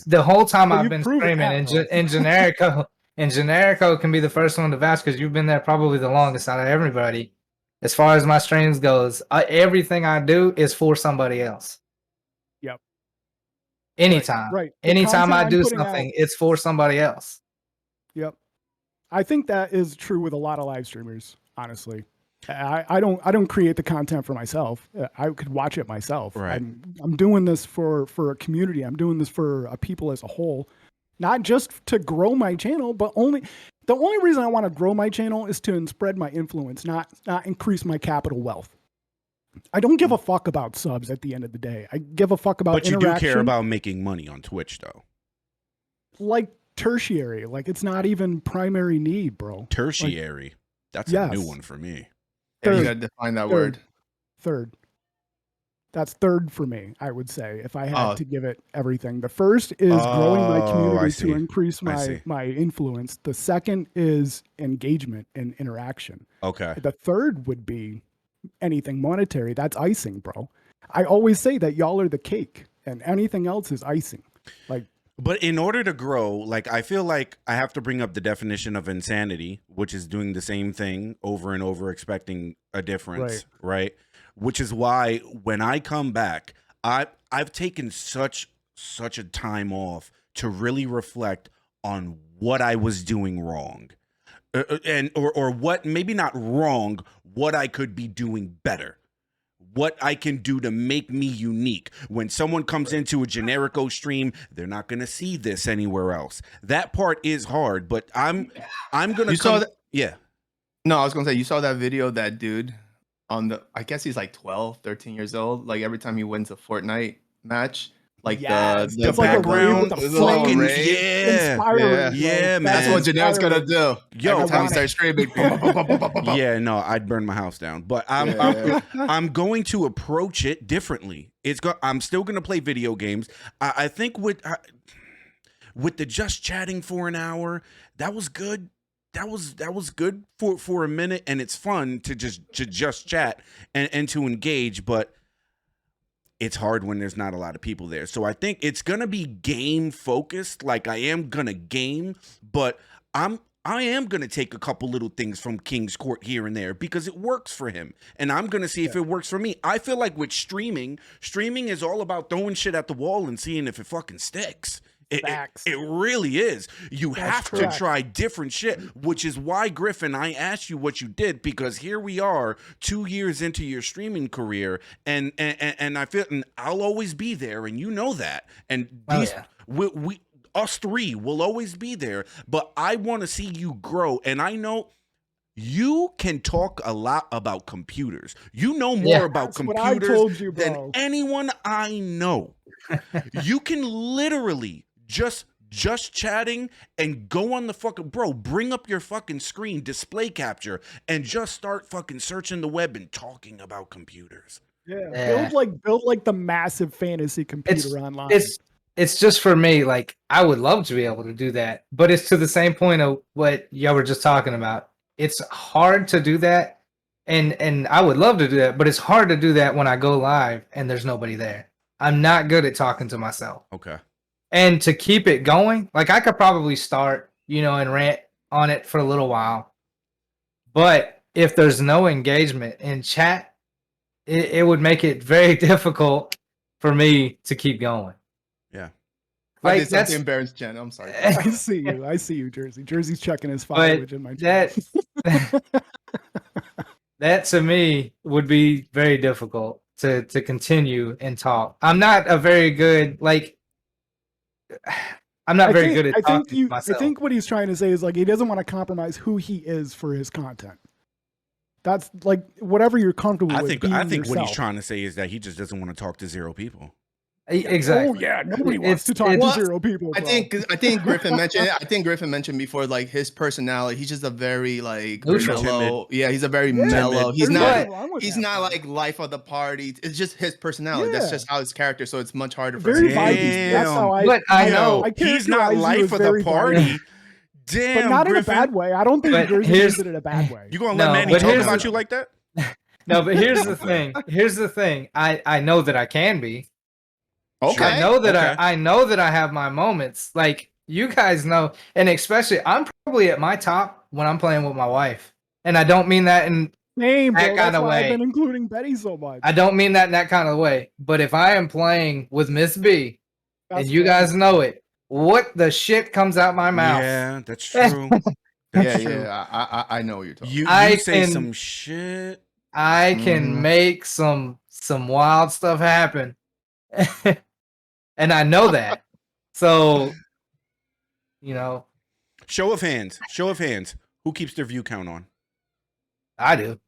The whole time I've been streaming in Generico, And Generico can be the first one to vouch because you've been there probably the longest out of everybody. As far as my streams goes, everything I do is for somebody else. Yep. Anytime. Right. Anytime I do putting something, it's for somebody else. Yep. I think that is true with a lot of live streamers, honestly. I don't create the content for myself. I could watch it myself. Right. I'm doing this for a community. I'm doing this for people as a whole, not just to grow my channel, but the only reason I want to grow my channel is to spread my influence, not increase my capital wealth. I don't give a fuck about subs at the end of the day. I give a fuck about But you interaction. do care about making money on Twitch, though. Like tertiary, like it's not even primary need, bro. Tertiary. That's yes. a new one for me. Yeah, you Third. gotta define that word. Third. That's third for me, I would say, if I had to give it everything. The first is growing my community to increase my influence. The second is engagement and interaction. Okay. The third would be anything monetary. That's icing, bro. I always say that y'all are the cake and anything else is icing. Like, but in order to grow, like, I feel like I have to bring up the definition of insanity, which is doing the same thing over and over, expecting a difference, right? Which is why when I come back, I've taken such a time off to really reflect on what I was doing wrong, or what, maybe not wrong, what I could be doing better. What I can do to make me unique. When someone comes into a Generico stream, they're not going to see this anywhere else. That part is hard, but I'm going to saw that? Yeah. No, I was going to say, you saw that video, that dude on the, I guess he's like 12, 13 years old. Like every time he wins a Fortnite match, like yes, the background, fucking yeah, man. That's what Generico's gonna do. Yo, every time he starts streaming. Yeah, no, I'd burn my house down. But I'm going to approach it differently. I'm still going to play video games. I think with the just chatting for an hour, that was good. That was good for a minute, and it's fun to just chat and to engage, but it's hard when there's not a lot of people there. So I think it's gonna be game focused. Like, I am gonna game, but I am gonna take a couple little things from King's Court here and there because it works for him, and I'm gonna see if it works for me. I feel like with streaming is all about throwing shit at the wall and seeing if it fucking sticks. It really is. You have to try different shit, which is why, Griffin, I asked you what you did, because here we are 2 years into your streaming career, and I feel, and I'll always be there, and you know that. And these we us three will always be there, but I want to see you grow, and I know you can talk a lot about computers. You know more about computers than anyone I know. You can literally just chatting and go on the fucking, bro, bring up your fucking screen, display capture, and just start fucking searching the web and talking about computers. Yeah. Build like the massive fantasy computer online. It's just, for me, like, I would love to be able to do that, but it's to the same point of what y'all were just talking about. It's hard to do that, and I would love to do that, but it's hard to do that when I go live and there's nobody there. I'm not good at talking to myself. Okay. And to keep it going, like, I could probably start, and rant on it for a little while. But if there's no engagement in chat, it would make it very difficult for me to keep going. Yeah. Like, that's Barron's channel. I'm sorry. I see you, Jerzey. Jerzey's checking his followage in my channel. That to me would be very difficult to continue and talk. I'm not a very good, like, I'm not very good at talking to myself. I think what he's trying to say is, like, he doesn't want to compromise who he is for his content. That's like whatever you're comfortable with. I think what he's trying to say is that he just doesn't want to talk to zero people. Exactly. Oh yeah, nobody wants to talk to zero people. Bro. I think Griffin mentioned. I think Griffin mentioned before, like, his personality. He's just a very, like, mellow. Yeah, he's a very mellow. He's not like life of the party. It's just his personality. Yeah. That's just how his character. So it's much harder for him. That's how I know. He's not life of the party. Damn, but not Griffin. in a bad way. I don't think Jerzey uses it in a bad way. You gonna let Manny talk about you like that? No, but here's the thing. Here's the thing. I know that I can be. Okay. I know that I know that I have my moments. Like, You guys know, and especially I'm probably at my top when I'm playing with my wife, and I don't mean that in Same, that bro. kind That's of why I've way. been including Betty so much. I don't mean that in that kind of way. But if I am playing with Miss B, That's and you fair. guys know it, what the shit comes out my mouth? Yeah, that's true. Yeah, true. yeah. I know what you're talking. You I say can- some shit. I can Mhm. make some wild stuff happen, and I know that. So, you know, Show of hands. Show of hands. Who keeps their view count on? I do.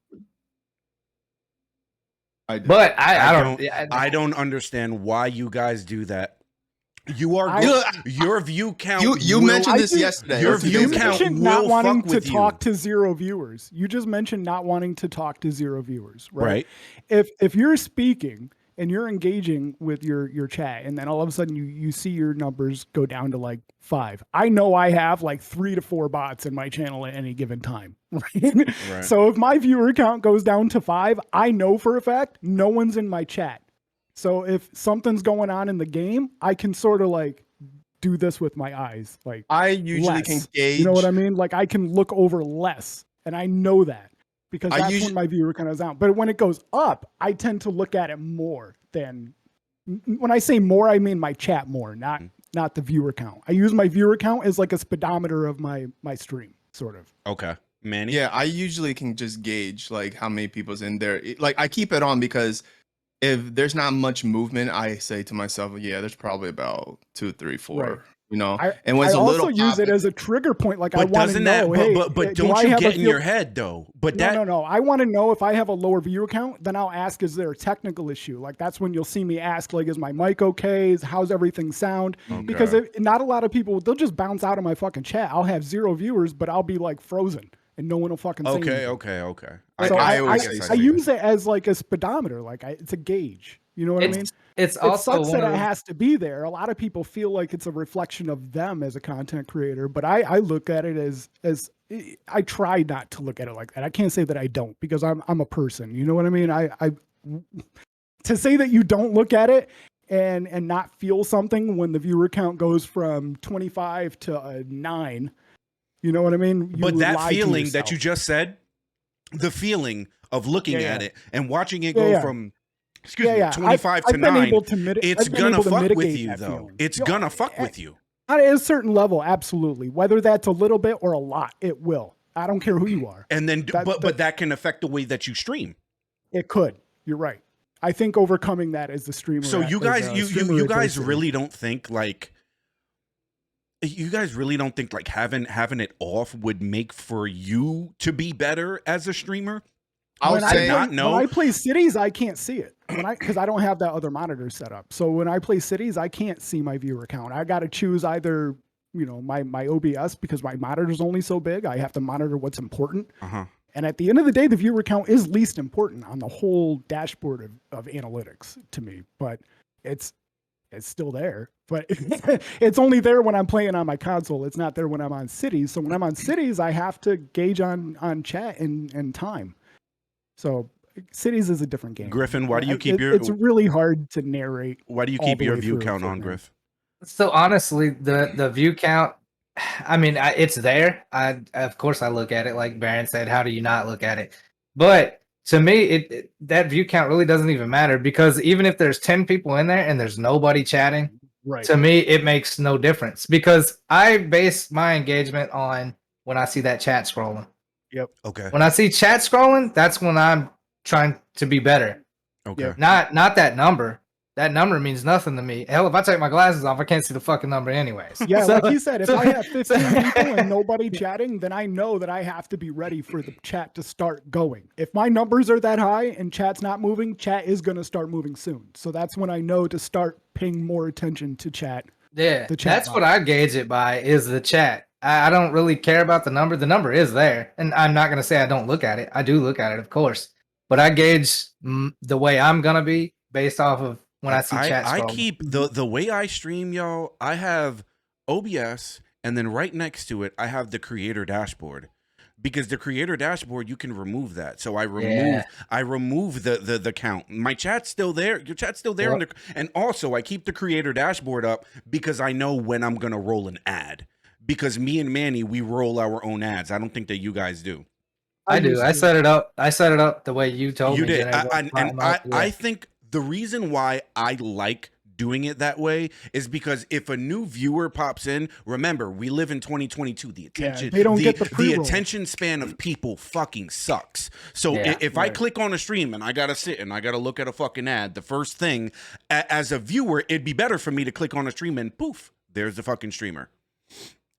I do. But I I don't- don't. I don't understand why you guys do that. You are your view count. You will- mentioned this I do- yesterday. Your or 2 view days You ago. count mentioned will not wanting fuck to with you. talk to 0 viewers. You just mentioned not wanting to talk to 0 viewers, right? Right. If you're speaking and you're engaging with your chat, and then all of a sudden you see your numbers go down to like 5, I know I have like 3 to 4 bots in my channel at any given time. Right? Right. So if my viewer count goes down to 5, I know for a fact no one's in my chat. So if something's going on in the game, I can sort of like do this with my eyes, like I usually can less. gauge. You know what I mean? Like I can look over less, and I know that because I that's usu- when my viewer count is down. But when it goes up, I tend to look at it more than when I say more, I mean my chat more, not the viewer count. I use my viewer count as like a speedometer of my stream, sort of. Okay. Manny. Yeah, I usually can just gauge like how many people's in there. Like I keep it on because if there's not much movement, I say to myself, yeah, there's probably about 2, 3, 4. Right. You know, I, and when I it's a also little use it pop- as a trigger point. Like I But want to doesn't know, that? hey, But do don't I you have get a in field- your head though? But No. I want to know if I have a lower viewer count, then I'll ask, is there a technical issue? Like that's when you'll see me ask, like, is my mic okay? How's everything sound? Because not a lot of people, they'll just bounce out of my fucking chat. I'll have 0 viewers, but I'll be like frozen and no one will fucking say anything. Okay. So I I always say I use it as like a speedometer. Like it's a gauge. You know what I mean? It's It also sucks one that of it the- has to be there. A lot of people feel like it's a reflection of them as a content creator, but I look at it as I try not to look at it like that. I can't say that I don't because I'm a person. You know what I mean? I to say that you don't look at it and not feel something when the viewer count goes from 25 to 9. You know what I mean? But You that lie to feeling that yourself. you just said, the feeling of looking Yeah, at yeah. it and watching it Yeah, go yeah. from 25 I've to been 9, able to it's I've been gonna able to fuck with mitigate you that though. feeling. It's You know, gonna fuck with you. At a certain level, absolutely. Whether that's a little bit or a lot, it will. I don't care who you are. And then, That- but that can affect the way that you stream. It could. You're right. I think overcoming that as the streamer. So you as guys, a you streamer guys adversity. really don't think like, having it off would make for you to be better as a streamer? I'll When say not know. When I play cities, I can't see it because I don't have that other monitor set up. So when I play cities, I can't see my viewer count. I got to choose either my OBS because my monitor's only so big. I have to monitor what's important. Uh-huh. And at the end of the day, the viewer count is least important on the whole dashboard of analytics to me. But it's still there. But it's only there when I'm playing on my console. It's not there when I'm on cities. So when I'm on cities, I have to gauge on chat and time. So cities is a different game. Griffin, why do you keep your? It's really hard to narrate. Why do you all keep the your way view through count for on, me. Griff? So honestly, the view count, I mean, it's there. Of course I look at it. Like Barron said, how do you not look at it? But to me, that view count really doesn't even matter because even if there's 10 people in there and there's nobody chatting, Right. to me it makes no difference because I base my engagement on when I see that chat scrolling. Yep. Okay. When I see chat scrolling, that's when I'm trying to be better. Okay. Not that number. That number means nothing to me. Hell, if I take my glasses off, I can't see the fucking number anyways. Yeah, So- like he said, if so- I have 15 people and nobody chatting, then I know that I have to be ready for the chat to start going. If my numbers are that high and chat's not moving, chat is going to start moving soon. So that's when I know to start paying more attention to chat. Yeah, the chat that's box. what I gauge it by is the chat. I don't really care about the number. The number is there, and I'm not gonna say I don't look at it. I do look at it, of course, but I gauge the way I'm gonna be based off of when I see chat. I scrolling. keep the way I stream, y'all. I have OBS, and then right next to it, I have the creator dashboard. because the creator dashboard, you can remove that. So I Yeah. remove the count. My chat's still there. Your chat's still there. Yep. And also I keep the creator dashboard up because I know when I'm going to roll an ad, because me and Manny, we roll our own ads. I don't think that you guys do. I do. I set it up. I set it up the way you told You me. did. Generico. I think the reason why I like doing it that way is because if a new viewer pops in, remember, we live in 2022. The attention, they don't get the the pre-roll. attention span of people fucking sucks. So Yeah, if I click on a stream and I gotta sit and I gotta look at a fucking ad, the first thing as a viewer, it'd be better for me to click on a stream and poof, there's the fucking streamer.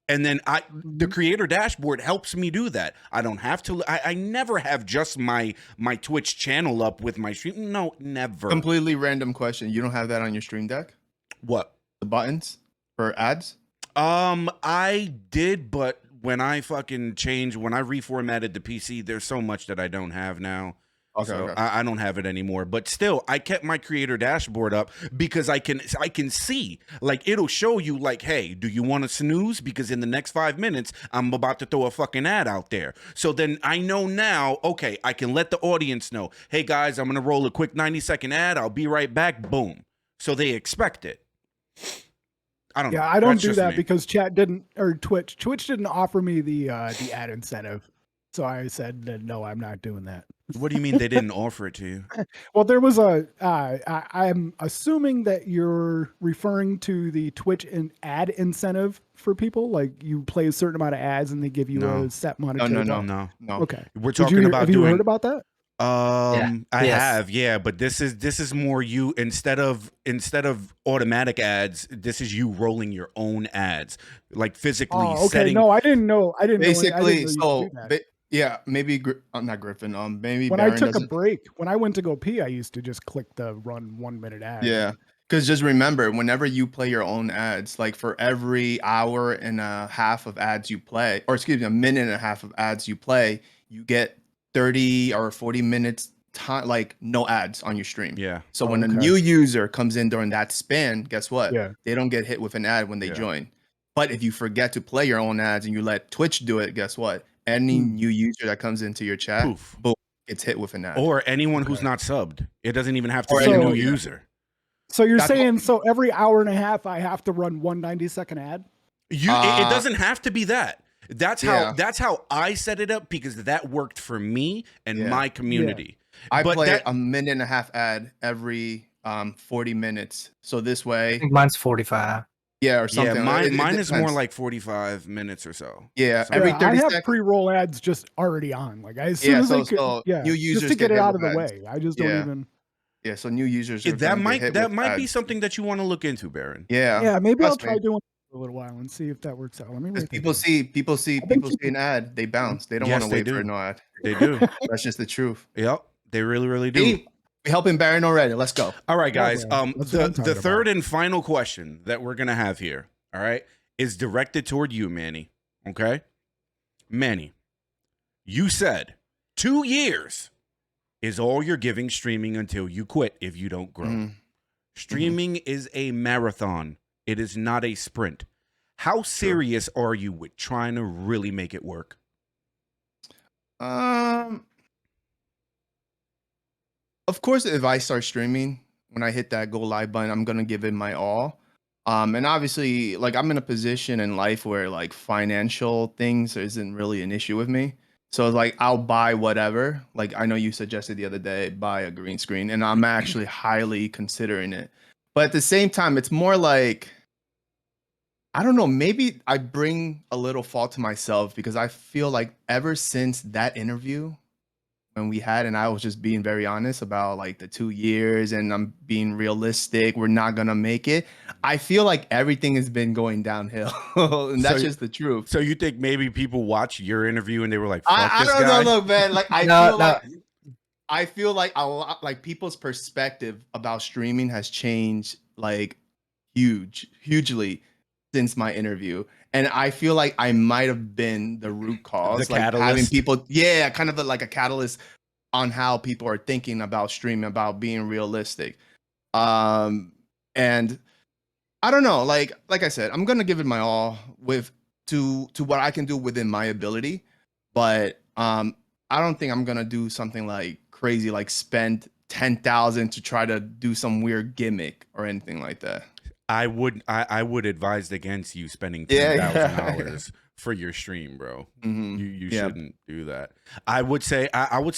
And then the creator dashboard helps me do that. I don't have to. I never have just my Twitch channel up with my stream. No, never. Completely random question. You don't have that on your stream deck? What? The buttons for ads? I did, but when I reformatted the PC, there's so much that I don't have now. Okay, So okay. I don't have it anymore, but still, I kept my creator dashboard up because I can see, like, it'll show you, like, hey, do you want to snooze? Because in the next 5 minutes, I'm about to throw a fucking ad out there. So then I know now, okay, I can let the audience know, hey guys, I'm gonna roll a quick 90-second ad. I'll be right back. Boom. So they expect it. I don't know. Yeah, I don't That's do just that me. because Twitch didn't offer me the ad incentive. So I said that, no, I'm not doing that. What do you mean they didn't offer it to you? Well, there was I'm assuming that you're referring to the Twitch ad incentive for people. Like you play a certain amount of ads and they give you No. a set monetary. No. Okay. We're talking about have you heard about that? I Yes. have, yeah, but this is more you instead of automatic ads, this is you rolling your own ads, like physically Oh, okay. setting. No, I didn't know. I didn't Basically, know you so could do that. yeah, maybe not Griffin. Maybe When Barron I took a doesn't. break, when I went to go pee, I used to just click the run 1 minute ad. Yeah, because just remember, whenever you play your own ads, like for every hour and a half of ads you play, or excuse me, a minute and a half of ads you play, you get 30 or 40 minutes time, like no ads on your stream. Yeah. So Oh, when a okay. new user comes in during that span, guess what? Yeah. They don't get hit with an ad when they Yeah. join. But if you forget to play your own ads and you let Twitch do it, guess what? Any new user that comes into your chat, Poof. boom, gets hit with an ad. Or anyone who's Okay. not subbed. It doesn't even have to Or be a anyone, new yeah. user. So you're That's saying what- so every hour and a half I have to run 1 90-second ad? It doesn't have to be that. That's how I set it up because that worked for me and Yeah. my community. I But play that- a minute and a half ad every 40 minutes. So this I way, think mine's 45. yeah, or something. Yeah, mine It is more depends. like 45 minutes or so. Yeah, So- every Yeah, 30 I have seconds. pre-roll ads just already on. Like as soon Yeah, as so- I could, so yeah, new just users to get get it hit out of with the ads. way. I just don't Yeah. even. Yeah, so new users are that gonna might get hit with be ads. something that you want to look into, Barron. Yeah, Yeah, maybe I'll trust try me. doing it for a little while and see if that works out. Let me. Because write that people down. see I've been an ad, they bounce. They don't Yes, want to they wait for do. no ad. They do. That's just the truth. Yep, they really do. See, we helping Barron already. Let's go. All right, Yeah, guys. bro. That's what I'm The talking third about. and final question that we're gonna have here, all right, is directed toward you, Manny. Okay, Manny, you said 2 years is all you're giving streaming until you quit if you don't grow. Mhm. Streaming is a marathon. It is not a sprint. How serious are you with trying to really make it work? Of course, if I start streaming, when I hit that go live button, I'm gonna give it my all. And obviously, like I'm in a position in life where like financial things isn't really an issue with me. So like I'll buy whatever. Like I know you suggested the other day, buy a green screen, and I'm actually highly considering it. But at the same time, it's more like I don't know, maybe I bring a little fault to myself because I feel like ever since that interview when we had, and I was just being very honest about like the 2 years and I'm being realistic, we're not gonna make it. I feel like everything has been going downhill. And that's So- just the truth. So you think maybe people watch your interview and they were like, "Fuck I this don't guy"? know, look, man. Like I No, feel no. like I feel like a lot like people's perspective about streaming has changed like hugely since my interview. And I feel like I might have been the root cause, The like having catalyst? people, kind of like a catalyst on how people are thinking about streaming, about being realistic. And I don't know, like I said, I'm gonna give it my all with to what I can do within my ability. but I don't think I'm gonna do something like crazy, like spend 10,000 to try to do some weird gimmick or anything like that. I would advise against you spending Yeah. $10,000 for your stream, bro. Mhm. You shouldn't do that. I would say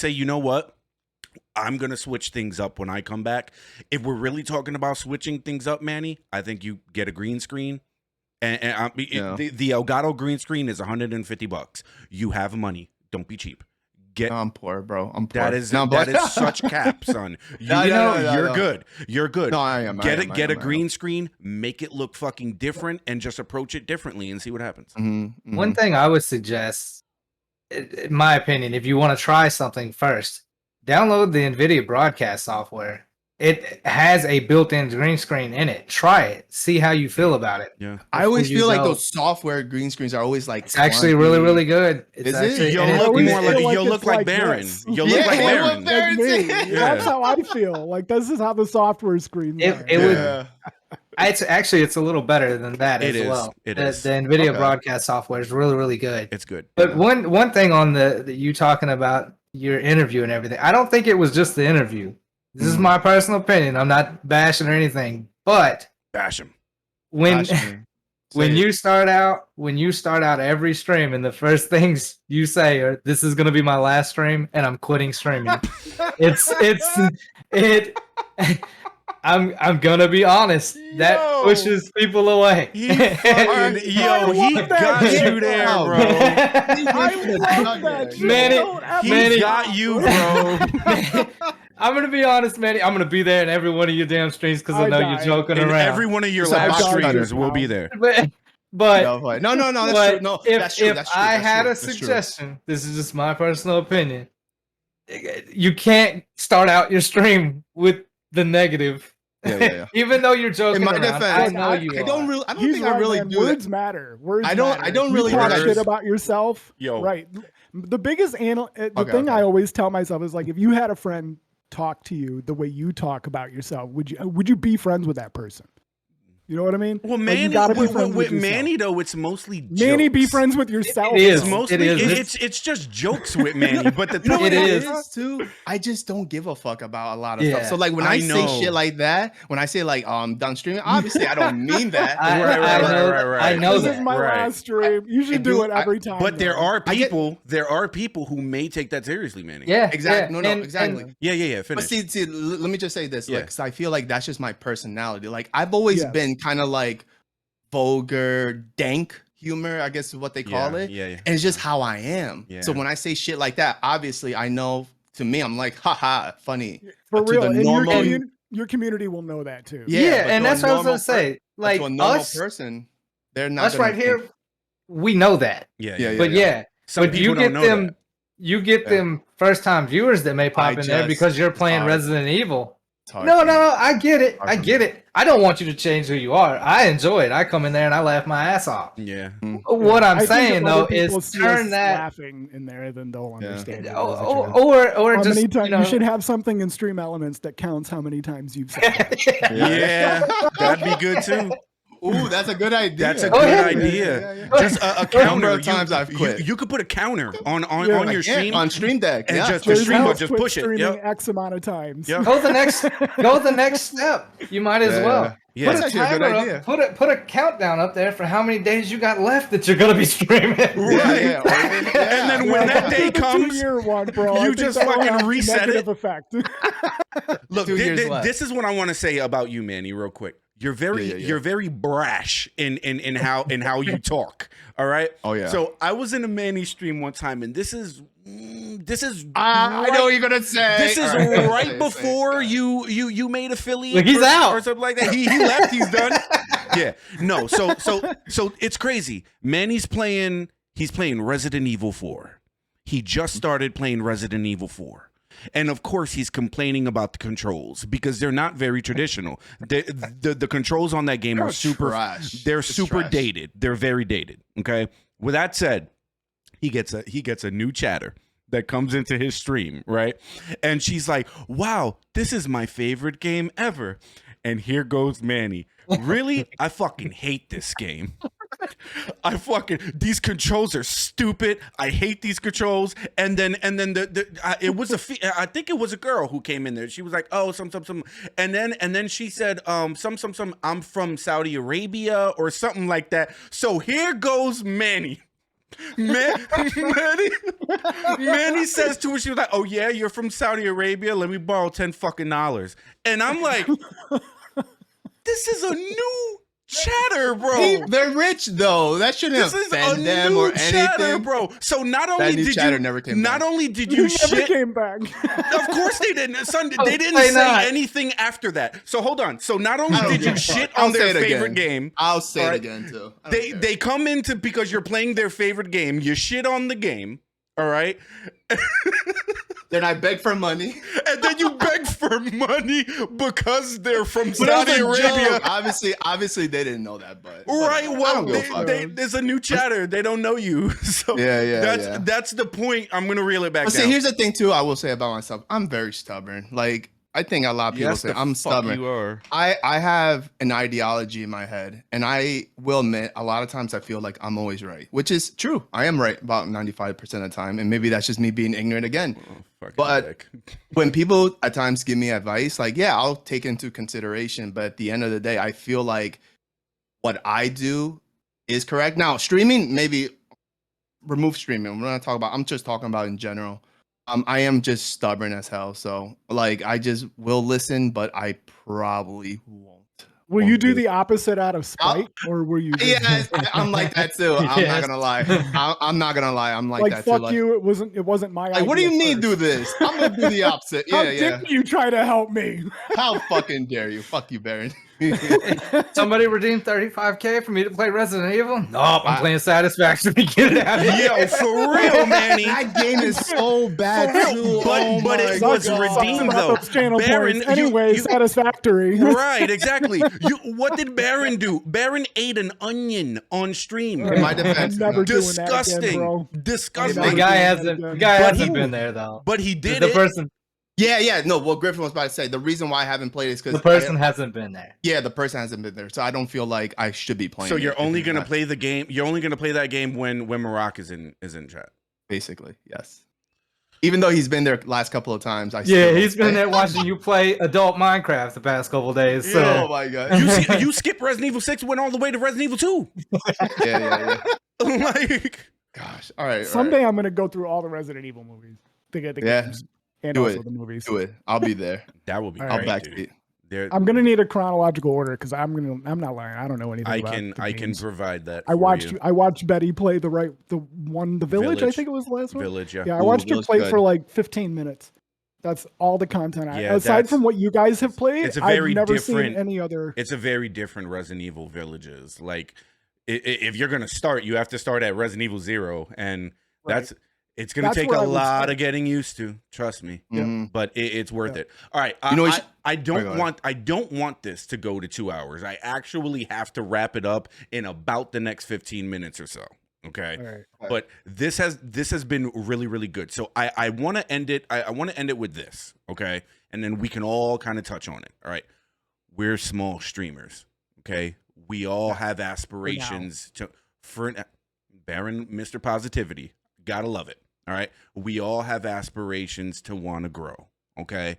you know what? I'm gonna switch things up when I come back. If we're really talking about switching things up, Manny, I think you get a green screen. And the Elgato green screen is $150. You have money. Don't be cheap. No, I'm poor, bro. I'm poor. That is such cap, son. You're good. You're good. No, I am. Get a green screen, make it look fucking different, and just approach it differently and see what happens. One thing I would suggest, in my opinion, if you want to try something first, download the NVIDIA broadcast software. It has a built-in green screen in it. Try it. See how you feel about it. Yeah. I always feel like those software green screens are always like it's actually really, really good. It's Is it? actually, You'll look like Barron. You'll look like Barron. Like me. Yeah. That's how I feel. Like this is how the software screen works. It would. It's a little better than that as well. It the is. NVIDIA broadcast software is really, really good. It's good. But one thing on the you talking about your interview and everything, I don't think it was just the interview. This is my personal opinion. I'm not bashing or anything, but Bash him. when you start out every stream and the first things you say are, "This is gonna be my last stream and I'm quitting streaming," I'm gonna be honest. That pushes people away. He got you there, bro. I love that shit. He got you, bro. I'm gonna be honest, Manny. I'm gonna be there in every one of your damn streams because I know you're joking And around. every one of your So live I streams will be there. But no, that's true. No, that's true. If That's true. I That's had true. a That's true. suggestion, this is just my personal opinion. You can't start out your stream with the negative. Yeah. Even though you're joking In my around, defense, I know you. I don't really. I don't He's think right, I really man. do Words it. matter. Words I don't matter. really you talk think I shit just- about yourself. Yo. Right. The biggest the thing I always tell myself is like, if you had a friend talk to you the way you talk about yourself, would you be friends with that person? You know what I mean? Well, Like, Manny, you gotta be with friends with Manny though, it's mostly jokes. Manny, be friends with yourself. It is. It's mostly It is. it's just jokes with Manny. But the You know thing what It it is. is too? I just don't give a fuck about a lot of Yeah. stuff. So like when I I know. say shit like that, when I say like done streaming, obviously I don't mean that. I know This that. is my Right. last stream. You should do it every time. But there though. are I get- people who may take that seriously, Manny. Yeah, Exactly. yeah. No, And- exactly. and Yeah. But Finish. see, let me just say this, Yeah. because I feel like that's just my personality. Like I've always Yes. been kind of like vulgar, dank humor, I guess is what they call it. Yeah. And it's just how I am. Yeah. So when I say shit like that, obviously I know to me, I'm like, haha, funny. for But to real. the And normal- your community will know that too. Yeah, but and to a that's what I was normal gonna say. But Like to a normal us, person, they're not us gonna right here, think- we know that. Yeah. But yeah, Some but people you don't get know them. that. You get Yeah. them first time viewers that may pop in there because you're playing hard. Resident Evil. It's hard No, for me. I get it. Hard I for get me. it. I don't want you to change who you are. I enjoy it. I come in there and I laugh my ass off. Yeah. What I'm I think saying if though other people is see turn us that, laughing in there, then they'll understand. it. or How just many times you know, you should have something in Stream Elements that counts how many times you've said that. Yeah. That'd be good too. Ooh, that's a good idea. That's a Oh, good yeah. idea. Yeah. Just a Number counter. of times I've quit. You could put a counter on Yeah. your Yeah, stream on Stream Deck. and Yeah. just the Jersey stream will has just quit push it. streaming Yep. X amount of times. Yep. go the next step. You might as Yeah. well. Yeah. Put That's a actually a good timer idea. up. Put a countdown up there for how many days you got left that you're gonna be streaming. Right. Yeah. And then when that day The comes, 2-year one, bro. you I think just that will fucking have reset negative it. effect. look, 2 years left. this is what I want to say about you, Manny, real quick. You're very Yeah. you're very brash in how you talk. All right. Oh, yeah. So I was in a Manny stream one time, and this is I know what you're gonna say. This is All right, say right it, before say it. you made affiliate. Look, he's or, out. or something like that. He left. He's done. Yeah. No. So it's crazy. Manny's playing. He's playing Resident Evil 4. He just started playing Resident Evil 4. And of course, he's complaining about the controls because they're not very traditional. The controls on that game are super. Trash. They're It's super trash. dated. They're very dated. Okay. With that said, he gets a new chatter that comes into his stream, right? And she's like, "Wow, this is my favorite game ever." And here goes Manny. Really? I fucking hate this game. I fucking, these controls are stupid. I hate these controls. And then it was I think it was a girl who came in there. She was like, oh, some. And then she said, some, I'm from Saudi Arabia or something like that. So here goes Manny. Manny says to her, she was like, oh yeah, you're from Saudi Arabia. Let me borrow $10 And I'm like, this is a new chatter, bro. They're rich though. That shouldn't offend them or anything, bro. So not only did you never came not back. only did you Never shit, came back. of course they didn't. Son, they didn't Why say not? anything after that. So hold on. So not only I don't did give you a shit fuck. I'll on their say it favorite again. game, I'll say All it right. again too. I don't care. they come into because you're playing their favorite game. You shit on the game. All right. Then I beg for money. And then you beg for money because they're from But it was Saudi a Arabia. joke. Obviously they didn't know that, but Right, whatever. I well, don't give a fuck. there's a new chatter. They don't know you, so Yeah. that's the point. I'm gonna reel it back But down. see, here's the thing too. I will say about myself, I'm very stubborn. Like I think a lot of people Yes, say the I'm fuck stubborn. You are. I have an ideology in my head, and I will admit a lot of times I feel like I'm always right, which is true. I am right about 95% of the time, and maybe that's just me being ignorant again. Oh, fucking But dick. when people at times give me advice, like, yeah, I'll take into consideration, but at the end of the day, I feel like what I do is correct. Now, streaming, maybe remove streaming. We're not talking about, I'm just talking about in general. I am just stubborn as hell. So like I just will listen, but I probably won't. Will you do the opposite out of spite, or were you? Yeah, Just, I'm like that too. I'm not Yes. gonna lie. I'm not gonna lie. I'm like like that fuck too. you. It wasn't my. Like, what do idea you mean first. do this? I'm gonna do the opposite. How Yeah, dare you try to help me? How fucking dare you? Fuck you, Barron. Somebody redeemed 35K for me to play Resident Evil? Nope, I'm playing Satisfaction. Get it out of here. Yo, for real, Manny. That game is so bad For real, too. but- Oh but my it was God. redeemed, About though. those channel Barron, points. Anyway, you- satisfactory. Right, exactly. What did Barron do? Barron ate an onion on stream. In my defense, I'm never doing that again, Disgusting. bro. Disgusting. The Never guy doing that hasn't. again. The guy But hasn't he- been there though. But he did the it. person. Yeah. No, what Griffin was about to say. The reason why I haven't played is because The person hasn't been there. the person hasn't been there, so I don't feel like I should be playing. So it you're if only he's gonna not. play the game. You're only gonna play that game when Maroc is in chat. Basically, yes. Even though he's been there last couple of times, I Yeah, still he's been there watching you play adult Minecraft the past couple days. So Oh my god. You skipped Resident Evil 6, went all the way to Resident Evil 2. Yeah. Like, Gosh. All right. Someday I'm gonna go through all the Resident Evil movies to get the Yeah. games and Do also it. the movies. Do it. I'll be there. that would be All great, I'll dude. backseat. There, I'm gonna need a chronological order because I'm not lying. I don't know anything. I about can the I can games. provide that. I for watched you. I watched Betty play the village. I Village. think it was the last one. Village, yeah. Yeah, I Ooh, watched her Village play good. for like 15 minutes. That's all the content. Yeah, Aside that's- from what you guys have played, it's a I've very never different- seen any other. It's a very different Resident Evil Villages. Like, if you're gonna start, you have to start at Resident Evil 0, and it's gonna That's take where a I would lot start. of getting used to. Trust me. Yeah. Mhm. But it's worth Yeah. it. All right, You know what you I should- don't Sorry, go ahead. I don't want this to go to 2 hours. I actually have to wrap it up in about the next 15 minutes or so. Okay. All right. But this has been really, really good. So I want to end it. I want to end it with this, okay? And then we can all kind of touch on it. All right. We're small streamers, okay? We all have aspirations for Barron, Mr. Positivity. Gotta love it. All right. We all have aspirations to want to grow. Okay.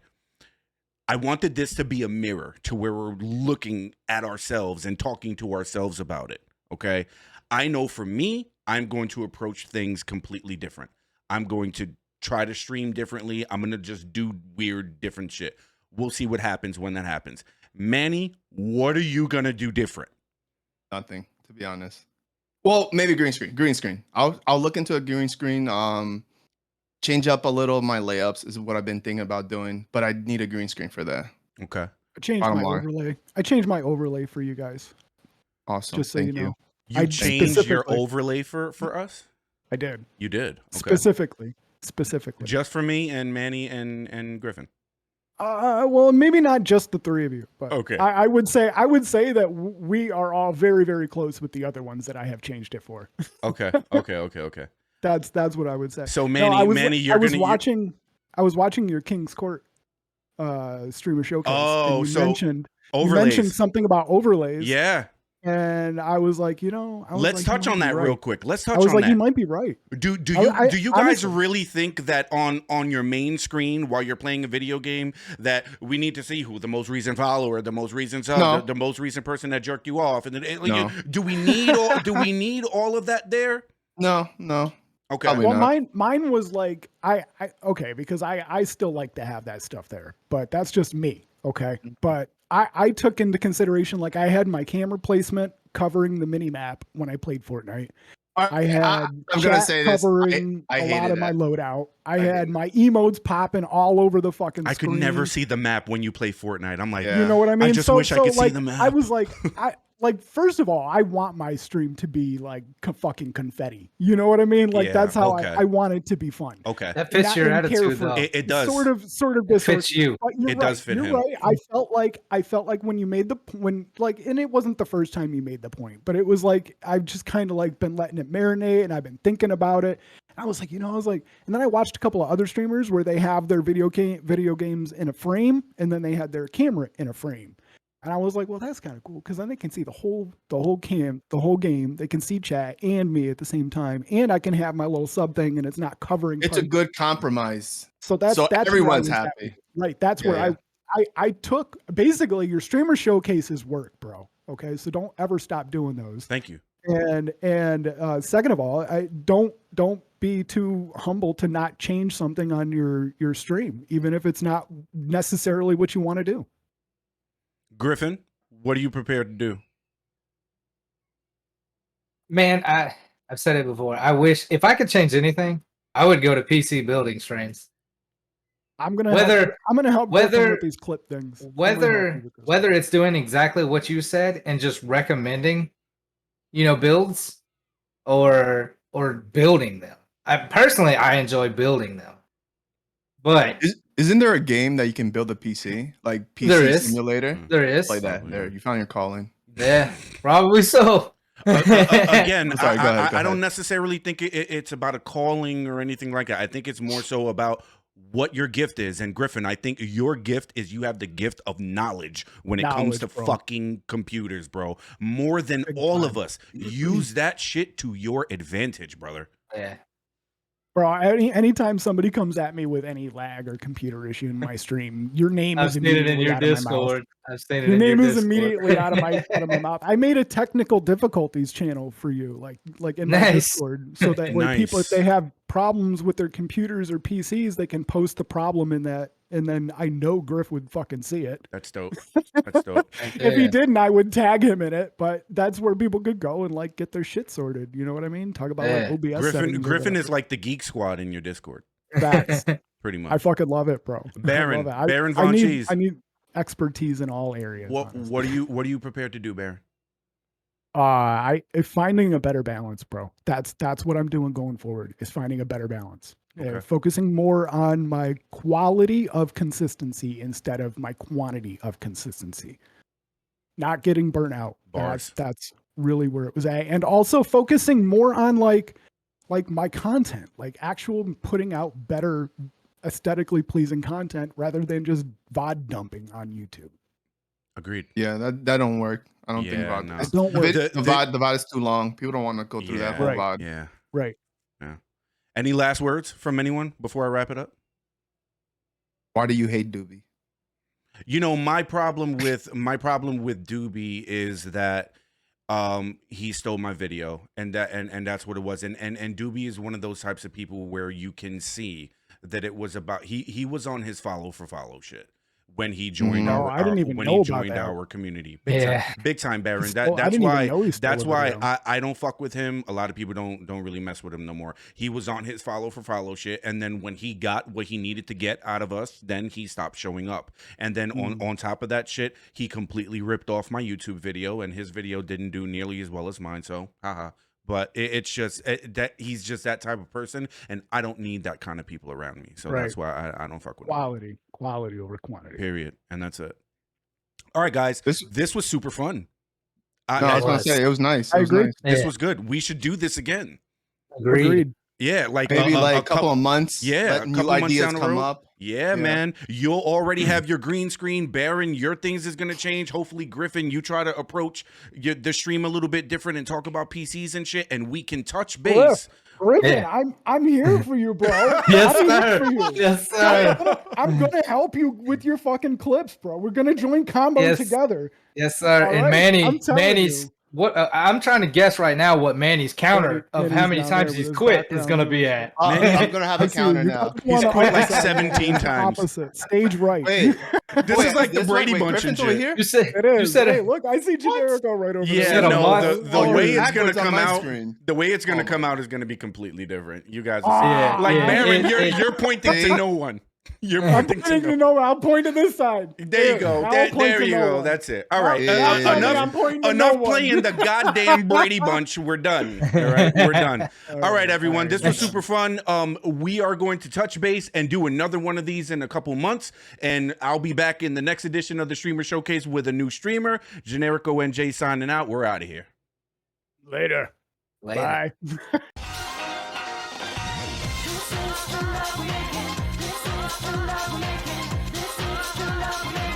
I wanted this to be a mirror to where we're looking at ourselves and talking to ourselves about it. Okay. I know for me, I'm going to approach things completely different. I'm going to try to stream differently. I'm going to just do weird, different shit. We'll see what happens when that happens. Manny, what are you going to do different? Nothing, to be honest. Well, maybe green screen. Green screen. I'll look into a green screen. Change up a little of my layups is what I've been thinking about doing, but I need a green screen for that. Okay. I changed Bottom my line. overlay. I changed my overlay for you guys. Awesome. Just so Thank you know. You I changed your specifically- overlay for us? I did. You did. Okay. Specifically. Just for me and Manny and Griffin. Well, maybe not just the three of you, but Okay. I would say that we are all very, very close with the other ones that I have changed it for. Okay. That's what I would say. So No, Manny, you're gonna. I was watching your King's Court streamer showcase. Oh, and so you mentioned overlays. something about overlays. Yeah. And I was like, you know, Let's touch on that real quick. Let's touch I was on like, that. you might be right. Do you guys honestly, really think that on your main screen while you're playing a video game that we need to see who the most recent follower, the most recent sub, No. the most recent person that jerked you off, and No. do we need all of that there? No. Okay. Probably well, not. mine was like okay, because I still like to have that stuff there, but that's just me. Okay. But I took into consideration, like, I had my camera placement covering the mini map when I played Fortnite. I had I'm gonna chat say this. covering I a hated lot of my that. loadout. I hated had my emotes popping all over the fucking I screen. could never see the map when you play Fortnite. I'm like, Yeah. You know what I mean? I just wish I could see the map. I was like, first of all, I want my stream to be like fucking confetti. You know what I mean? Like, Yeah, that's how okay. I want it to be fun. Okay. That fits Not your in attitude, carefree. though. It does. Sort of It fits you. But you're It right. does fit you're him. right. I felt like when you made and it wasn't the first time you made the point, but it was like I've just kind of like been letting it marinate, and I've been thinking about it. And I was like, and then I watched a couple of other streamers where they have their video games in a frame, and then they had their camera in a frame. And I was like, well, that's kind of cool, because then they can see the whole game. They can see chat and me at the same time, and I can have my little sub thing, and it's not covering. It's a good compromise. So that's where everyone's I was happy. at. Right. That's Yeah, where I took basically your streamer showcases work, bro. Okay. So don't ever stop doing those. Thank you. And second of all, I don't be too humble to not change something on your stream, even if it's not necessarily what you want to do. Griffin, what are you prepared to do? Man, I've said it before. I wish if I could change anything, I would go to PC building strains. I'm gonna help whether with these clip things. Whether it's doing exactly what you said and just recommending, builds, or building them. I enjoy building them. But Isn't there a game that you can build a PC, like PC There is. Simulator? there is. Play that. There, you found your calling. Yeah, probably so. Again, I'm sorry, go ahead, go I don't ahead. necessarily think it's about a calling or anything like that. I think it's more so about what your gift is. And Griffin, I think your gift is you have the gift of knowledge when it comes to Bro. fucking computers, bro. More than Big all time. of us. Use that shit to your advantage, brother. Yeah. Bro, anytime somebody comes at me with any lag or computer issue in my stream, your name I've is seen it in immediately your out of my mouth. Discord. I've seen it Your in your name is Discord. immediately out of my mouth. I made a technical difficulties channel for you, like in my Nice. Discord, so that when people, if Nice. they have problems with their computers or PCs, they can post the problem in that, and then I know Griff would fucking see it. That's dope. That's dope. If he Yeah. didn't, I would tag him in it. But that's where people could go and like get their shit sorted. You know what I mean? Talk about like Yeah. OBS. settings or Griffin is whatever. like the geek squad in your Discord, Facts. pretty much. I fucking love it, bro. Barron, I love it. BarronVonCheese. I need expertise in all areas. What honestly. are you prepared to do, Barron? Finding a better balance, bro. That's what I'm doing going forward, is finding a better balance. Okay. Focusing more on my quality of consistency instead of my quantity of consistency. Not getting burnt out. Bars. That's really where it was at. And also focusing more on like my content, like actual putting out better aesthetically pleasing content rather than just VOD dumping on YouTube. Agreed. Yeah, that don't work. I don't think Yeah, VOD. no. It's- Don't work. The VOD is too long. People don't want to go through that whole Right. VOD. Yeah. Right. Any last words from anyone before I wrap it up? Why do you hate Doobie? You know, my problem with Doobie is that he stole my video, and that's what it was. And Doobie is one of those types of people where you can see that it was about he was on his follow shit when he joined No, I didn't even know about that. our community. Yeah. Big time, Barron. I That's didn't even why know he stole that's a why video. I don't fuck with him. A lot of people don't really mess with him no more. He was on his follow shit, and then when he got what he needed to get out of us, then he stopped showing up. And then on top of that shit, he completely ripped off my YouTube video, and his video didn't do nearly as well as mine. So, haha. But it's just that he's just that type of person, and I don't need that kind of people around me. So that's why I don't fuck with him. Quality over quantity. Period. And that's it. All right, guys. This was super fun. No, I was gonna say it was nice. I It was agree. nice. This Yeah. was good. We should do this again. Agreed. Yeah, like Maybe a like a couple of months. Yeah, let a new couple months ideas down the come road. up. Yeah, man. You'll already have your green screen. Barron, your things is going to change. Hopefully, Griffin, you try to approach the stream a little bit different and talk about PCs and shit, and we can touch base. Griffin, I'm here for you, bro. Yes, I'm sir. here for you. Yes, sir. I'm gonna help you with your fucking clips, bro. We're gonna join combo Yes. together. Yes, sir. All And right, I'm telling Manny's you. what? I'm trying to guess right now what Manny's counter of how many Manny's down times there he's with his quit is background going to be noise. at. I'm gonna have I a see counter you. now. He's quit like Opposite. 17 times. Opposite, stage right. Wait, This is like the this Brady way? Bunch Griffin's and over shit. here. You said It is. you said Hey, it. look, I see Generico right over Yeah, said there. a no, month? the Oh, way you're it's gonna backwards on come my out, screen. the way it's gonna Oh, come out is gonna be completely different. You guys, Ah, like yeah, Barron, it- you're pointing to no one. You're I'm pointing to pointing no. to I'll point to this side. There you go. Now There, I'll point to you no go. one. That's it. All right. Yeah. Enough. I'm pointing to Enough no one. playing the goddamn Brady Bunch. We're done. All right, we're done. All right, everyone. This was super fun. We are going to touch base and do another one of these in a couple months, and I'll be back in the next edition of the Streamer Showcase with a new streamer. Generico and Jay signing out. We're out of here. Later. Later. Bye. This is the love making. This is the love making. This is the love making.